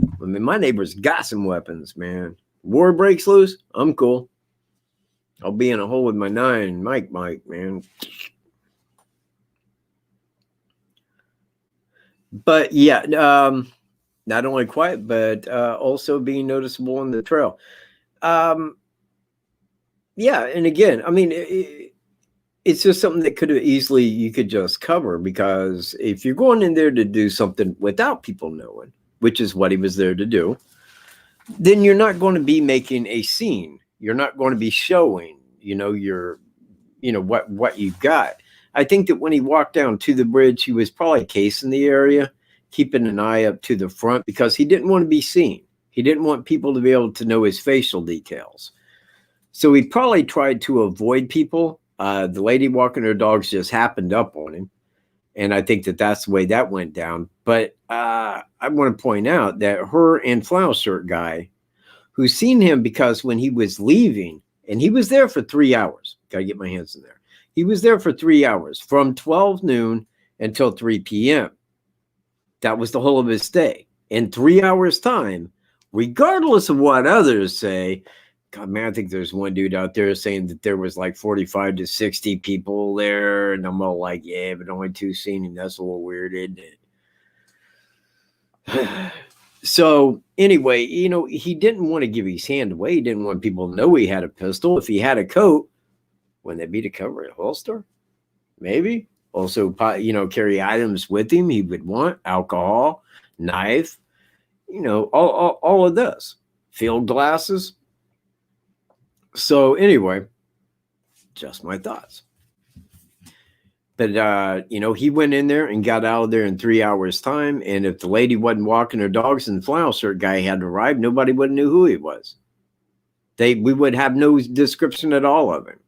I mean, my neighbors got some weapons, man. War breaks loose, I'm cool. I'll be in a hole with my 9 Mike, man. But yeah, not only quiet, but also being noticeable on the trail. Yeah, and again, I mean, it's just something that you could just cover, because if you're going in there to do something without people knowing, which is what he was there to do, then you're not going to be making a scene. You're not going to be showing, what you've got. I think that when he walked down to the bridge, he was probably casing the area, keeping an eye up to the front, because he didn't want to be seen. He didn't want people to be able to know his facial details. So he probably tried to avoid people. The lady walking her dogs just happened up on him. And I think that that's the way that went down. But I want to point out that her and Flannel Shirt guy, who's seen him, because when he was leaving, and he was there for 3 hours. Got to get my hands in there. He was there for 3 hours, from 12 noon until 3 p.m. That was the whole of his stay. In 3 hours' time, regardless of what others say, God, man, I think there's one dude out there saying that there was like 45 to 60 people there. And I'm all like, yeah, but only 2 seen him. That's a little weird, isn't it? So anyway, he didn't want to give his hand away. He didn't want people to know he had a pistol. If he had a coat, wouldn't that be to cover a holster? Maybe. Also, carry items with him he would want: alcohol, knife, all of this. Field glasses. So anyway, just my thoughts. But, he went in there and got out of there in 3 hours' time. And if the lady wasn't walking her dogs and the Flannel Shirt guy hadn't arrived, nobody would have knew who he was. We would have no description at all of him.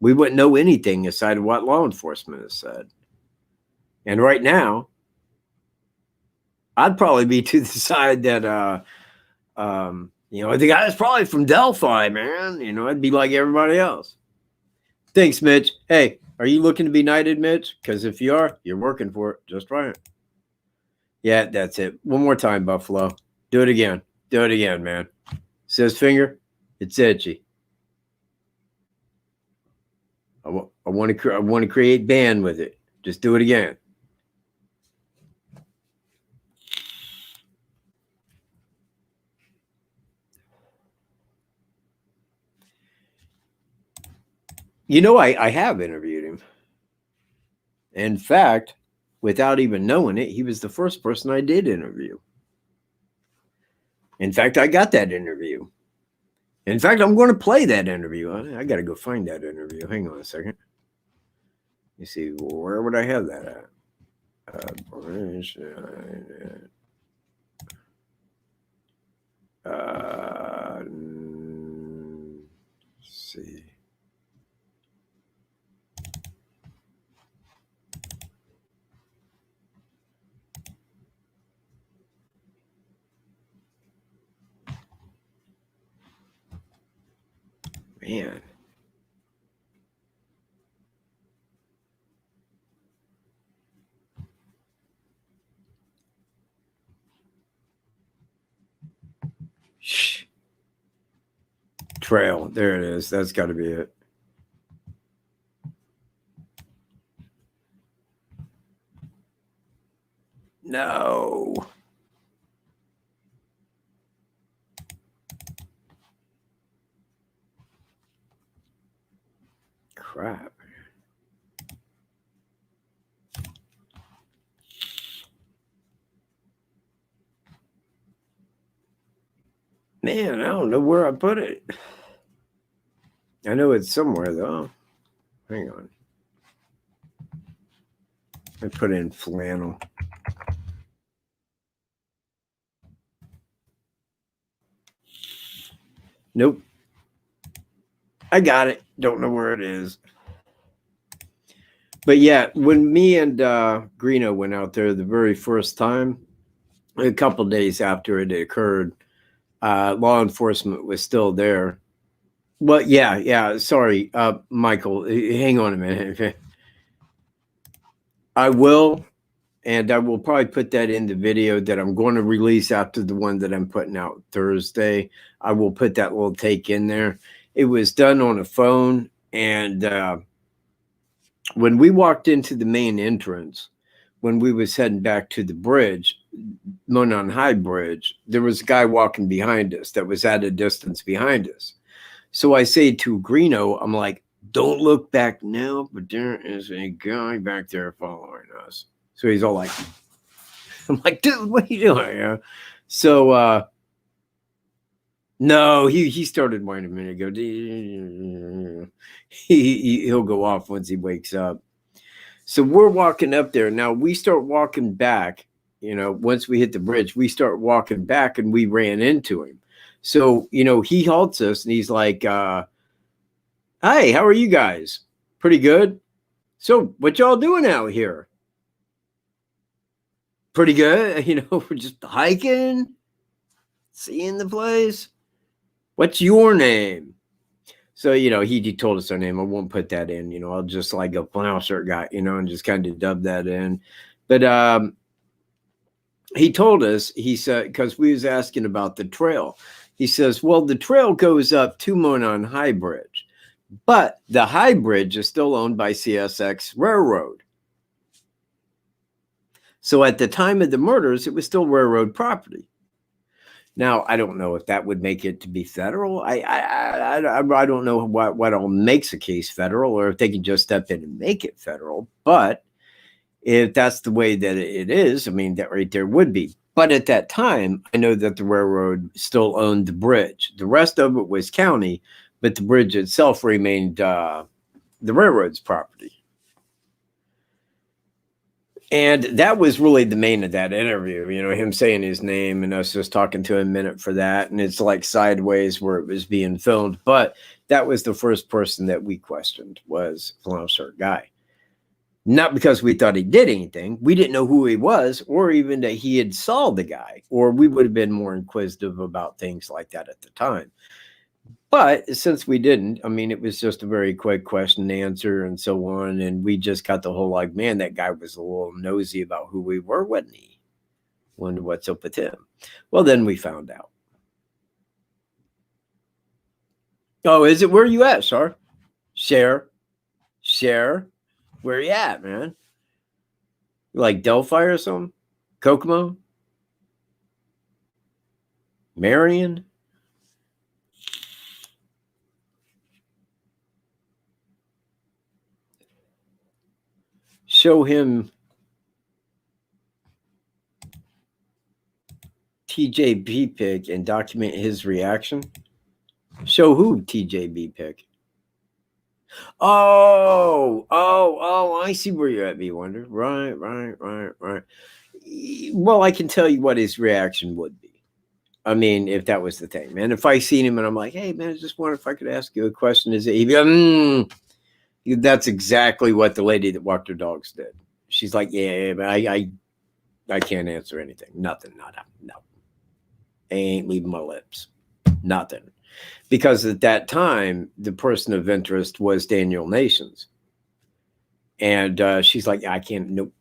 We wouldn't know anything aside of what law enforcement has said. And right now, I'd probably be to the side that, the guy's probably from Delphi, man. I'd be like everybody else. Thanks, Mitch. Hey, are you looking to be knighted, Mitch? Because if you are, you're working for it just right. Yeah, that's it. One more time, Buffalo. Do it again. Do it again, man. Says finger. It's itchy. I want to create band with it. Just do it again. You know, I have interviewed him. In fact, without even knowing it, he was the first person I did interview. In fact, I got that interview. In fact, I'm going to play that interview. I got to go find that interview. Hang on a second. You see, where would I have that at? Let's see. Man. Shh. Trail. There it is. That's got to be it. No. Crap. Man, I don't know where I put it. I know it's somewhere, though. Hang on. I put in flannel. Nope. I got it. Don't know where it is. But yeah, when me and Greeno went out there the very first time, a couple of days after it occurred, law enforcement was still there. Well, yeah. Sorry, Michael. Hang on a minute. I will, and I will probably put that in the video that I'm going to release after the one that I'm putting out Thursday. I will put that little take in there. It was done on a phone, and when we walked into the main entrance, when we was heading back to the bridge, Monon High Bridge, there was a guy walking behind us that was at a distance behind us. So I say to Greeno, I'm like, don't look back now, but there is a guy back there following us. So he's all like, I'm like, dude, what are you doing? Yeah. So no, he started whining a minute ago. He'll go off once he wakes up. So we're walking up there. Now we start walking back, you know, once we hit the bridge, we start walking back and we ran into him. So, you know, he halts us and he's like, hi, how are you guys? Pretty good. So what y'all doing out here? Pretty good. You know, we're just hiking, seeing the place. What's your name? So, you know, he told us our name. I won't put that in, you know, I'll just like a flannel shirt guy, you know, and just kind of dub that in. But he told us, he said, because we was asking about the trail. He says, well, the trail goes up to Monon High Bridge, but the High Bridge is still owned by CSX Railroad. So at the time of the murders, it was still railroad property. Now, I don't know if that would make it to be federal. I don't know what all makes a case federal, or if they can just step in and make it federal. But if that's the way that it is, I mean, that right there would be. But at that time, I know that the railroad still owned the bridge. The rest of it was county, but the bridge itself remained the railroad's property. And that was really the main of that interview, you know, him saying his name and us just talking to him a minute for that. And it's like sideways where it was being filmed. But that was the first person that we questioned, was Flannel Shirt Guy. Not because we thought he did anything. We didn't know who he was, or even that he had saw the guy, or we would have been more inquisitive about things like that at the time. But since we didn't, I mean, it was just a very quick question and answer and so on. And we just got the whole like, man, that guy was a little nosy about who we were, wasn't he? Wonder what's up with him. Well, then we found out. Oh, is it? Where you at, sir? Share. Where you at, man? Like Delphi or something? Kokomo? Marion? Show him TJB pick and document his reaction. Show who TJB pick? Oh, I see where you're at, B Wonder. Right. Well, I can tell you what his reaction would be. I mean, if that was the thing, man. If I seen him and I'm like, hey, man, I just wonder if I could ask you a question. Is it? He'd be, that's exactly what the lady that walked her dogs did. She's like, yeah, but I can't answer anything. Nothing. No. I ain't leaving my lips. Nothing. Because at that time, the person of interest was Daniel Nations. And she's like, I can't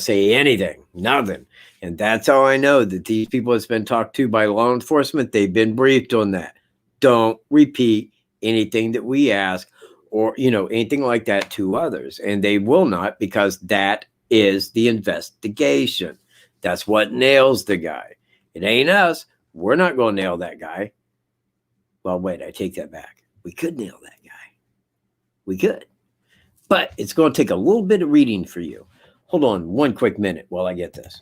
say anything, nothing. And that's how I know that these people that's been talked to by law enforcement, they've been briefed on that. Don't repeat anything that we ask or, anything like that to others. And they will not, because that is the investigation. That's what nails the guy. It ain't us. We're not going to nail that guy. Well, wait, I take that back. We could nail that guy. We could. But it's going to take a little bit of reading for you. Hold on one quick minute while I get this.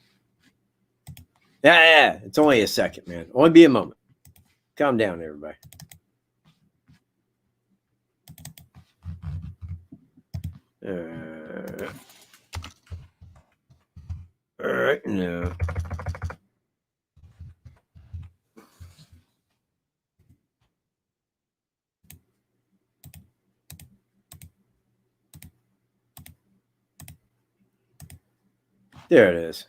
Yeah, it's only a second, man. Only be a moment. Calm down, everybody. All right, now. There it is.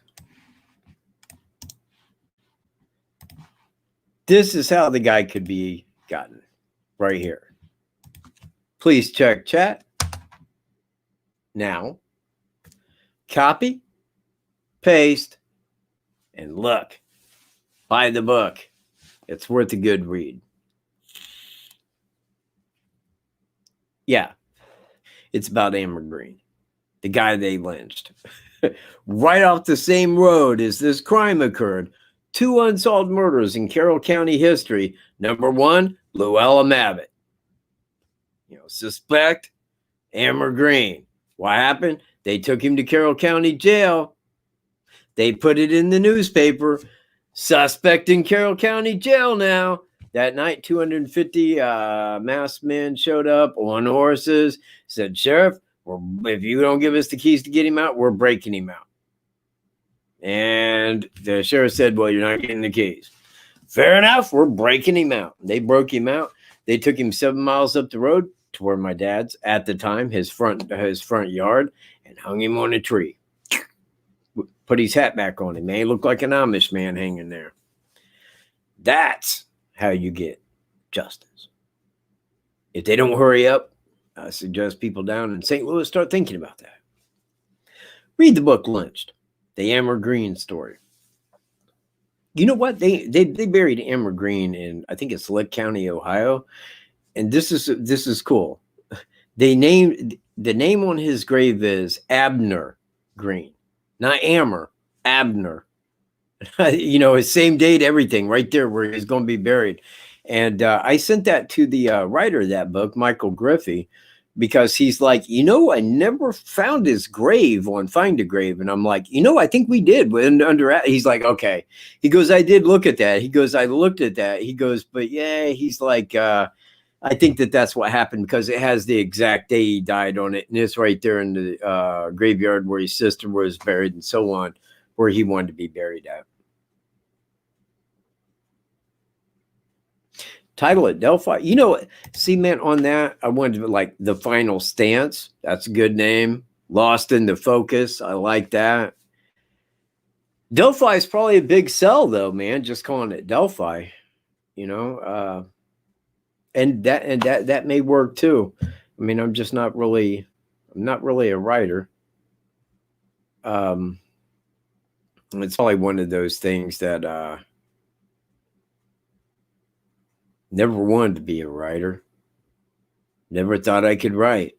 This is how the guy could be gotten right here. Please check chat. Now, copy, paste, and look. Buy the book. It's worth a good read. Yeah, it's about Amber Green, the guy they lynched. Right off the same road as this crime occurred. 2 unsolved murders in Carroll County history. Number 1, Luella Mabbitt. Suspect, Amber Green. What happened? They took him to Carroll County Jail. They put it in the newspaper. Suspect in Carroll County Jail now. That night, 250 masked men showed up on horses. Said, Sheriff, if you don't give us the keys to get him out, we're breaking him out. And the sheriff said, well, you're not getting the keys. Fair enough. We're breaking him out. They broke him out. They took him 7 miles up the road to where my dad's at the time, his front yard, and hung him on a tree. Put his hat back on him, man. He looked like an Amish man hanging there. That's how you get justice. If they don't hurry up, I suggest people down in St. Louis start thinking about that. Read the book Lynched, the Amber Green story. You know what? They buried Amber Green in, I think it's Lick County, Ohio. And this is cool. They named, the name on his grave is Abner Green. Not Amber, Abner. His same date, everything right there where he's going to be buried. And I sent that to the writer of that book, Michael Griffey, because he's like, I never found his grave on Find a Grave. And I'm like, I think we did. He's like, okay. He goes, I did look at that. He goes, I looked at that. He goes, but yeah, he's like, I think that's what happened because it has the exact day he died on it. And it's right there in the graveyard where his sister was buried and so on, where he wanted to be buried at. Title at Delphi. See, man, on that, I wanted to like The Final Stance. That's a good name. Lost in the Focus. I like that. Delphi is probably a big sell, though, man. Just calling it Delphi, and that may work too. I mean, I'm not really a writer. It's probably one of those things that never wanted to be a writer. Never thought I could write.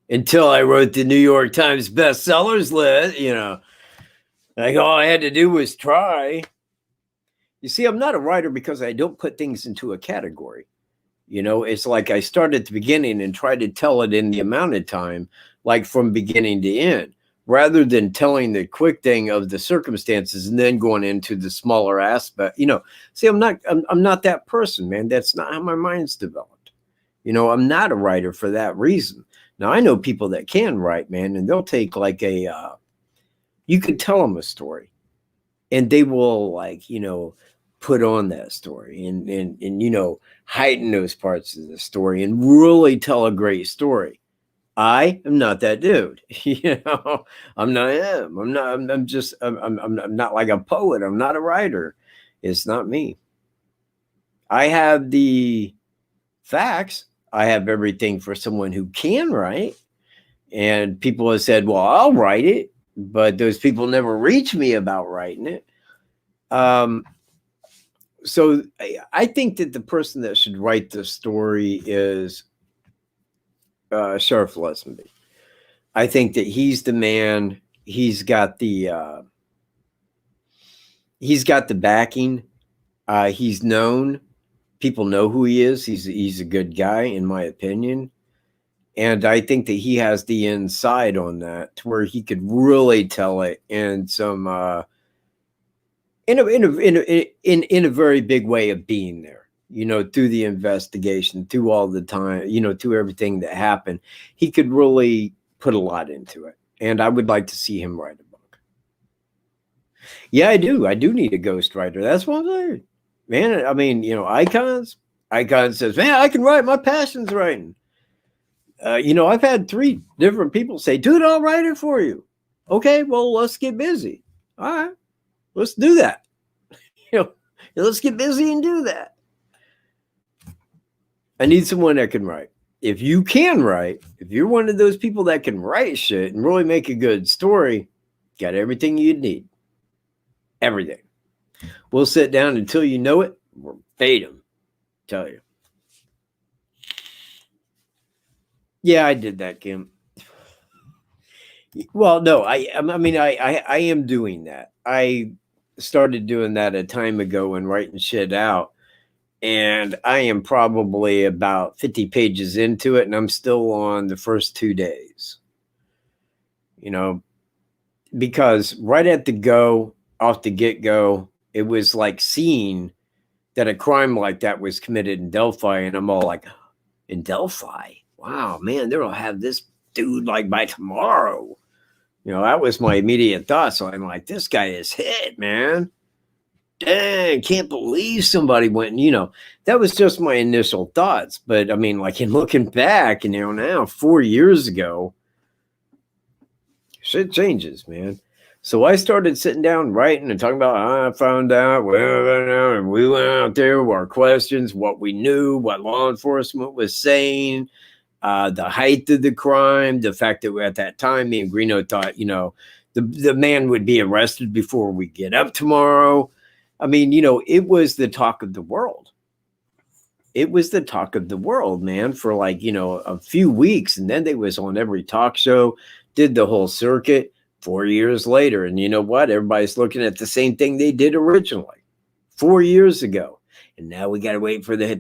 until I wrote the New York Times bestsellers list, you know, like all I had to do was try. You see, I'm not a writer because I don't put things into a category. You know, it's like I start at the beginning and try to tell it in the amount of time, like from beginning to end, rather than telling the quick thing of the circumstances and then going into the smaller aspect. You know, see, I'm not that person, man. That's not how my mind's developed. You know, I'm not a writer for that reason. Now, I know people that can write, man, and they'll take like you could tell them a story and they will, like, you know, put on that story and you know, heighten those parts of the story and really tell a great story. I am not that dude. You know, I'm not him. I'm just I'm not like a poet. I'm not a writer. It's not me. I have the facts. I have everything for someone who can write. And people have said, well, I'll write it, but those people never reach me about writing it. So I think that the person that should write the story is Sheriff Lesenby. I think that he's the man. He's got the backing. He's known. People know who he is. He's a good guy, in my opinion. And I think that he has the inside on that to where he could really tell it in some in a very big way of being there, you know, through the investigation, through all the time, you know, through everything that happened. He could really put a lot into it. And I would like to see him write a book. Yeah, I do. I do need a ghostwriter. That's what I'm saying. Man, I mean, you know, Icon says, man, I can write. My passion's writing. You know, I've had 3 different people say, dude, I'll write it for you. Okay, well, let's get busy. All right, let's do that. You know, let's get busy and do that. I need someone that can write. If you can write, if you're one of those people that can write shit and really make a good story, got everything you'd need. Everything. We'll sit down until you know it. We'll fade them. Tell you. Yeah, I did that, Kim. Well, no, I mean, I am doing that. I started doing that a time ago and writing shit out. And I am probably about 50 pages into it, and I'm still on the first 2 days. You know, because right at the go, off the get-go, it was like seeing that a crime like that was committed in Delphi, and I'm all like, in Delphi? Wow, man, they'll have this dude like by tomorrow. You know, that was my immediate thought. So I'm like, this guy is hit, man. Dang, can't believe somebody went, you know, that was just my initial thoughts. But I mean, like in looking back, you know, now 4 years ago, shit changes, man. So I started sitting down writing and talking about how I found out, and we went out there with our questions, what we knew, what law enforcement was saying, the height of the crime, the fact that at that time, me and Greeno thought, you know, the man would be arrested before we get up tomorrow. I mean, you know, it was the talk of the world. It was the talk of the world, man, for like, you know, a few weeks. And then they was on every talk show, did the whole circuit 4 years later. And you know what? Everybody's looking at the same thing they did originally 4 years ago. And now we got to wait for the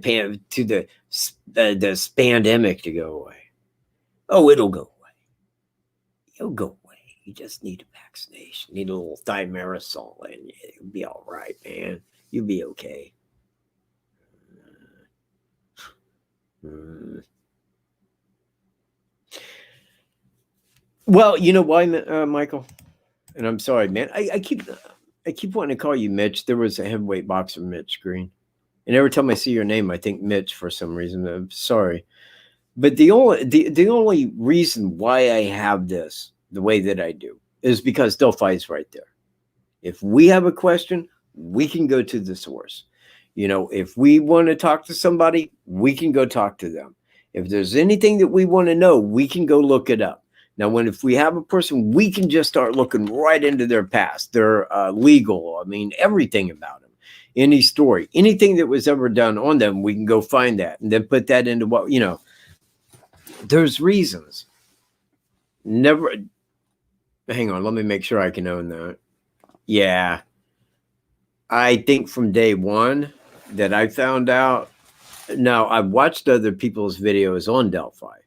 pandemic to go away. Oh, it'll go away. It'll go away. You just need a vaccination. Need a little thimerosal, and you'll be all right, man. You'll be okay. Well, you know why, Michael? And I'm sorry, man. I keep wanting to call you Mitch. There was a heavyweight boxer, Mitch Green. And every time I see your name, I think Mitch for some reason. I'm sorry. But the only reason why I have this the way that I do is because Delphi is right there. If we have a question, we can go to the source. You know, if we want to talk to somebody, we can go talk to them. If there's anything that we want to know, we can go look it up. Now, if we have a person, we can just start looking right into their past, their legal, I mean, everything about them. Any story, anything that was ever done on them, we can go find that and then put that into what, you know, there's reasons. Never. Hang on. Let me make sure I can own that. Yeah. I think from day one that I found out. Now, I've watched other people's videos on Delphi.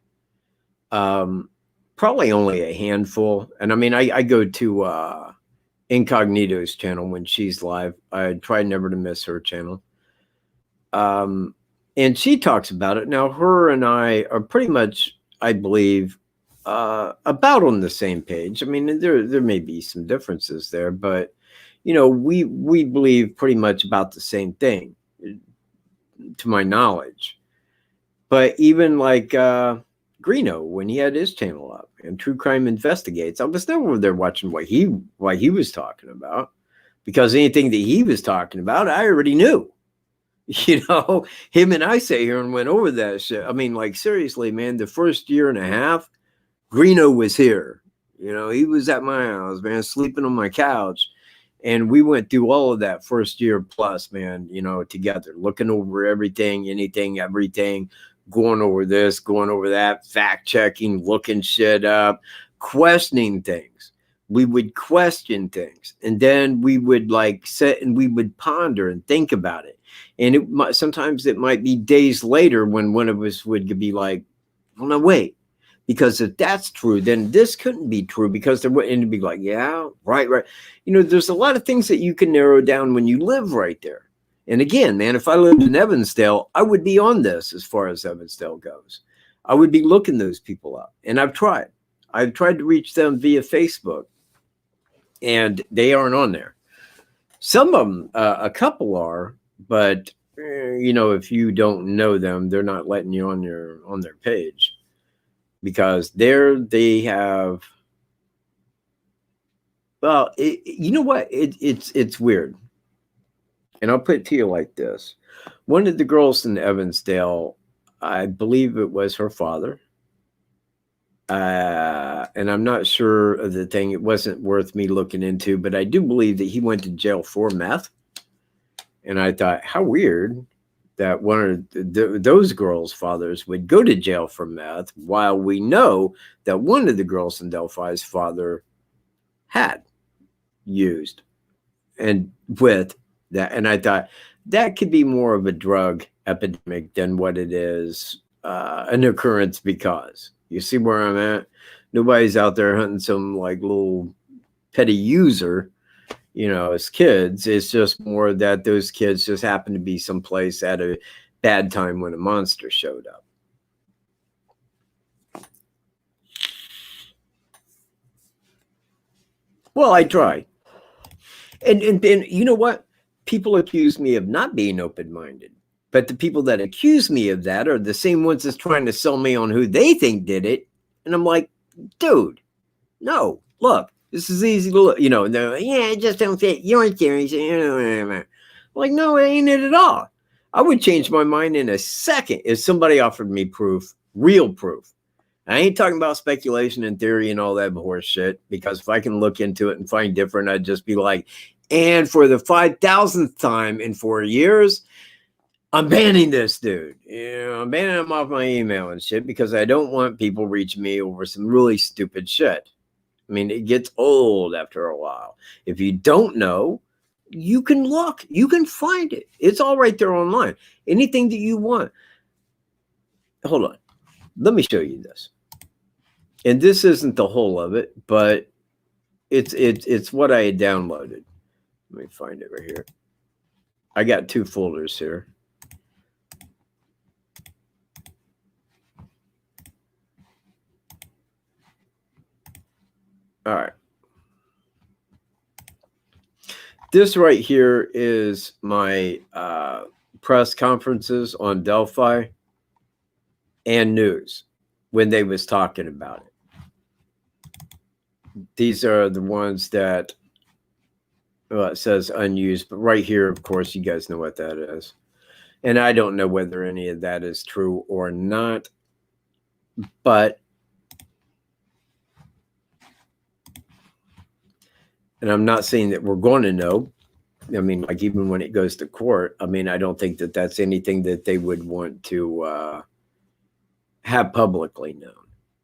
Probably only a handful. And I mean, I go to Incognito's channel when she's live. I try never to miss her channel. And she talks about it. Now, her and I are pretty much, I believe, about on the same page. I mean, there may be some differences there, but you know, we believe pretty much about the same thing, to my knowledge. But even like Greeno, when he had his channel up and True Crime Investigates, I was never there watching what he was talking about, because anything that he was talking about, I already knew. You know, him and I sat here and went over that shit. I mean, like, seriously, man, the first year and a half, Greeno was here. You know, he was at my house, man, sleeping on my couch. And we went through all of that first year plus, man, you know, together, looking over everything, anything, everything, going over this, going over that, fact checking, looking shit up, questioning things. We would question things, and then we would like sit and we would ponder and think about it. And sometimes it might be days later when one of us would be like, well, no, wait, because if that's true, then this couldn't be true, because there wouldn't be like, yeah, right. You know, there's a lot of things that you can narrow down when you live right there. And again, man, if I lived in Evansdale, I would be on this as far as Evansdale goes. I would be looking those people up. And I've tried to reach them via Facebook, and they aren't on there. Some of them, a couple are, but you know, if you don't know them, they're not letting you on their page, because they have. Well, you know what? It's weird, and I'll put it to you like this: one of the girls in Evansdale, I believe it was her father. And I'm not sure of the thing. It wasn't worth me looking into, but I do believe that he went to jail for meth. And I thought, how weird that one of those girls' fathers would go to jail for meth, while we know that one of the girls in Delphi's father had used and with that. And I thought that could be more of a drug epidemic than what it is an occurrence, because you see where I'm at? Nobody's out there hunting some like little petty user, you know, as kids. It's just more that those kids just happen to be someplace at a bad time when a monster showed up. Well, I try. And you know what? People accuse me of not being open-minded. But the people that accuse me of that are the same ones that's trying to sell me on who they think did it. And I'm like, dude, no, look, this is easy to look, you know, they're like, yeah, it just don't fit your theories. Like, no, it ain't it at all. I would change my mind in a second if somebody offered me proof, real proof. I ain't talking about speculation and theory and all that horse shit, because if I can look into it and find different, I'd just be like, and for the 5,000th time in 4 years, I'm banning this dude. You know, I'm banning him off my email and shit, because I don't want people reaching me over some really stupid shit. I mean, it gets old after a while. If you don't know, you can look. You can find it. It's all right there online. Anything that you want. Hold on. Let me show you this. And this isn't the whole of it, but it's what I had downloaded. Let me find it right here. I got 2 folders here. All right. This right here is my press conferences on Delphi and news when they was talking about it. These are the ones that, well, it says unused, but right here, of course, you guys know what that is. And I don't know whether any of that is true or not, but, and I'm not saying that we're going to know. I mean, like, even when it goes to court, I mean, I don't think that that's anything that they would want to have publicly known.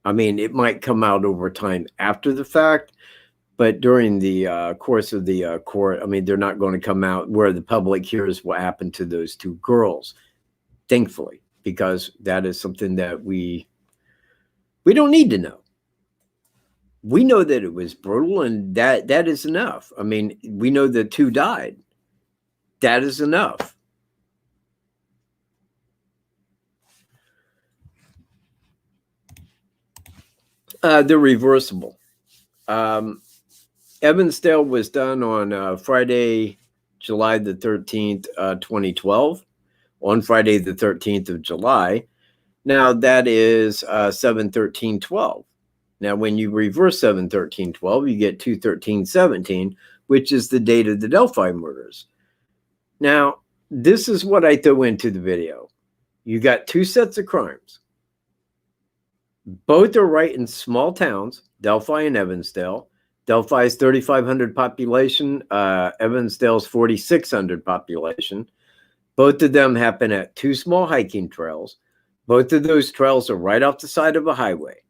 I mean, it might come out over time after the fact, but during the course of the court, I mean, they're not going to come out where the public hears what happened to those two girls, thankfully, because that is something that we don't need to know. We know that it was brutal, and that is enough. I mean, we know that 2 died. That is enough. They're reversible. Evansdale was done on Friday, July the 13th, 2012, on Friday the 13th of July. Now, that is 7/13/12. Now, when you reverse 7/13/12, you get 2/13/17, which is the date of the Delphi murders. Now, this is what I throw into the video. You got 2 sets of crimes. Both are right in small towns, Delphi and Evansdale. Delphi's 3,500 population, Evansdale's 4,600 population. Both of them happen at 2 small hiking trails. Both of those trails are right off the side of a highway.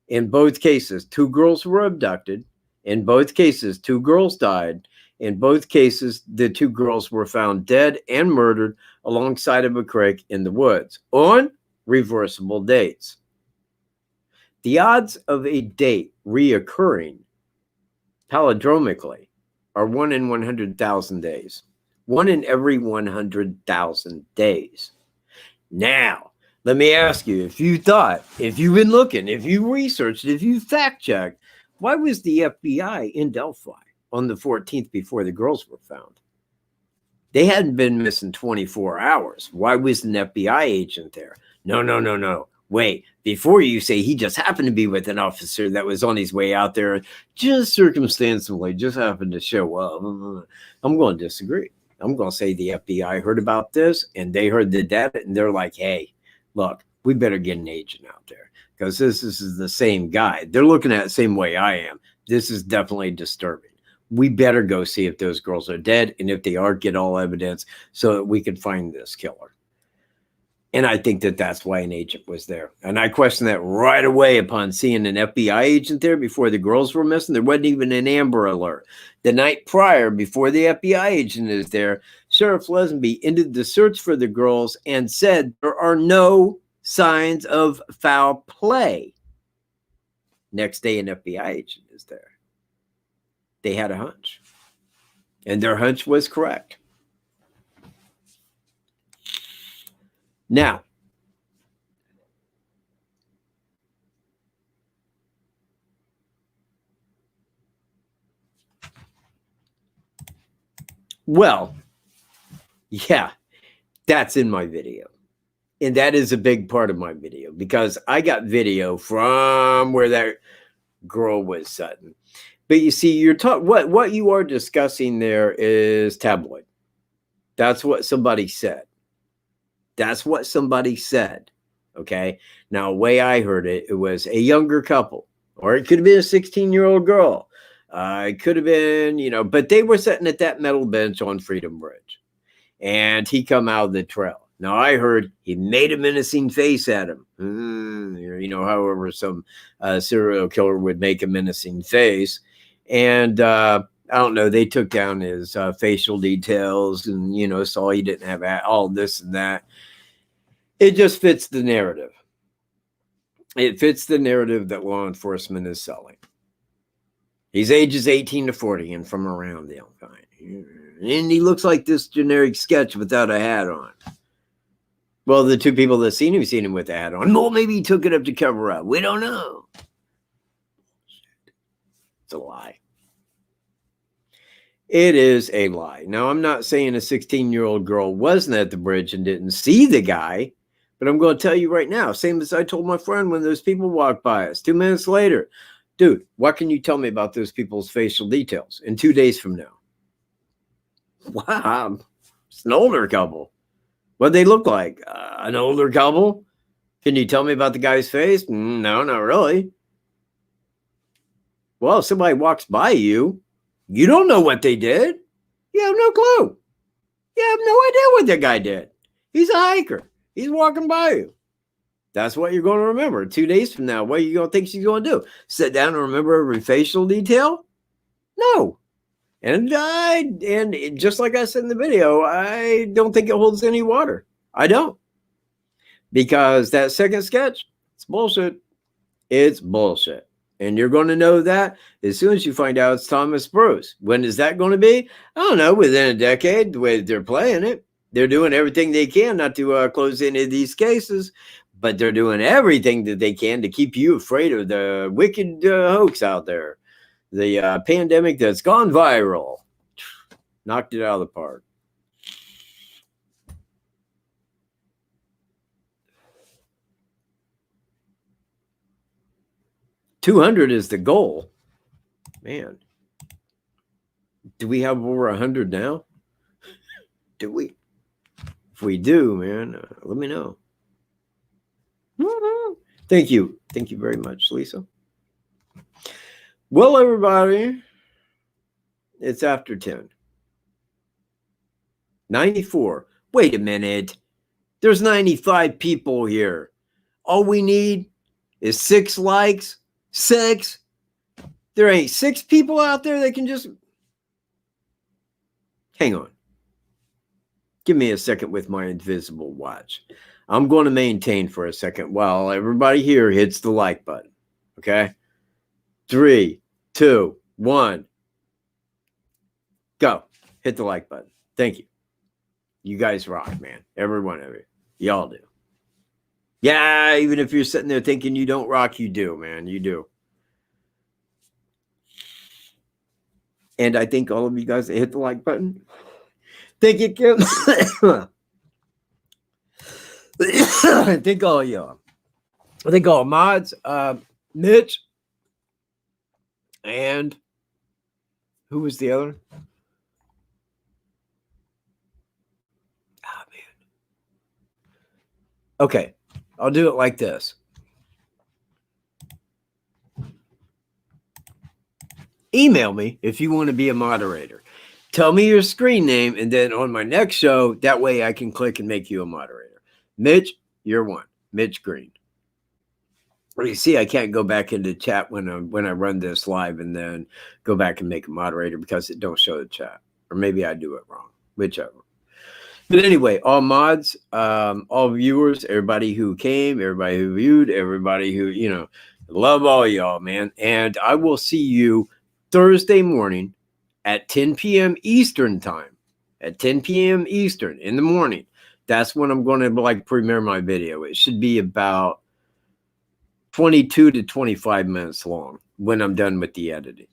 In both cases, 2 girls were abducted. In both cases, 2 girls died. In both cases, the 2 girls were found dead and murdered alongside of a creek in the woods on reversible dates. The odds of a date reoccurring palindromically are 1 in 100,000 days. 1 in every 100,000 days. Now, let me ask you, if you thought, if you've been looking, if you researched, if you fact-checked, why was the FBI in Delphi on the 14th before the girls were found? They hadn't been missing 24 hours. Why was an FBI agent there? No. Wait, before you say he just happened to be with an officer that was on his way out there, just circumstantially, just happened to show up. I'm going to disagree. I'm going to say the FBI heard about this, and they heard the data, and they're like, hey, look, we better get an agent out there, because this is the same guy. They're looking at it the same way I am. This is definitely disturbing. We better go see if those girls are dead, and if they are, get all evidence so that we can find this killer. And I think that that's why an agent was there. And I questioned that right away upon seeing an FBI agent there before the girls were missing. There wasn't even an Amber Alert. The night prior, before the FBI agent is there, Sheriff Lesenby ended the search for the girls and said there are no signs of foul play. Next day, an FBI agent is there. They had a hunch. And their hunch was correct. Now, well, yeah, that's in my video. And that is a big part of my video, because I got video from where that girl was sitting. But you see, you're what you are discussing there is tabloid. That's what somebody said. That's what somebody said. Okay. Now, the way I heard it, it was a younger couple, or it could have been a 16-year-old girl. It could have been, but they were sitting at that metal bench on Freedom Bridge, and he come out of the trail. Now, I heard he made a menacing face at him. However, some serial killer would make a menacing face. And I don't know, they took down his facial details and, saw he didn't have all this and that. It just fits the narrative. It fits the narrative that law enforcement is selling. He's ages 18 to 40 and from around the Delphi. And he looks like this generic sketch without a hat on. Well, the 2 people that seen him with a hat on. Well, maybe he took it up to cover up. We don't know. It's a lie. It is a lie. Now, I'm not saying a 16-year-old girl wasn't at the bridge and didn't see the guy, but I'm going to tell you right now, same as I told my friend when those people walked by us 2 minutes later, dude, what can you tell me about those people's facial details in 2 days from now? Wow, it's an older couple. What they look like? An older couple? Can you tell me about the guy's face? No, not really. Well, if somebody walks by you, you don't know what they did. You have no clue. You have no idea what that guy did. He's a hiker. He's walking by you. That's what you're going to remember. 2 days from now, what are you going to think she's going to do? Sit down and remember every facial detail? No. And just like I said in the video, I don't think it holds any water. I don't. Because that second sketch, it's bullshit. It's bullshit. And you're going to know that as soon as you find out it's Thomas Bruce. When is that going to be? I don't know. Within a decade, the way they're playing it. They're doing everything they can not to close any of these cases. But they're doing everything that they can to keep you afraid of the wicked hoax out there. The pandemic that's gone viral. Knocked it out of the park. $200 is the goal. Man. Do we have over 100 now? Do we? If we do, man, let me know. Thank you. Thank you very much, Lisa. Well, everybody, it's after 10. 94. Wait a minute. There's 95 people here. All we need is 6 likes. 6. There ain't 6 people out there that can just... Hang on. Give me a second with my invisible watch. I'm going to maintain for a second while everybody here hits the like button. Okay? 3, 2, 1. Go. Hit the like button. Thank you. You guys rock, man. Every one of you. Y'all do. Yeah, even if you're sitting there thinking you don't rock, you do, man. You do. And I think all of you guys that hit the like button. Thank you, Kim. I think all y'all. I think all mods, Mitch, and who was the other? Oh, man. Okay, I'll do it like this. Email me if you want to be a moderator. Tell me your screen name, and then on my next show, that way I can click and make you a moderator. Mitch, you're one. Mitch Green. You see, I can't go back into chat when I run this live and then go back and make a moderator because it don't show the chat. Or maybe I do it wrong. Whichever. But anyway, all mods, all viewers, everybody who came, everybody who viewed, everybody who, love all y'all, man. And I will see you Thursday morning at 10 p.m. Eastern time. At 10 p.m. Eastern in the morning. That's when I'm going to premiere my video. It should be about 22 to 25 minutes long when I'm done with the editing.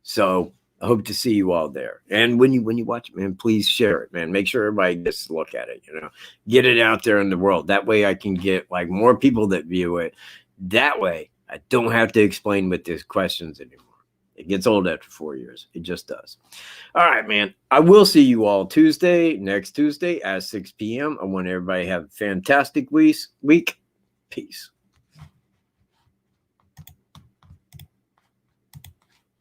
So I hope to see you all there. And when you watch it, man, please share it, man. Make sure everybody gets to look at it, Get it out there in the world. That way I can get more people that view it. That way I don't have to explain with these questions anymore. It gets old after 4 years. It just does. All right, man. I will see you all next Tuesday at 6 p.m. I want everybody to have a fantastic week. Peace.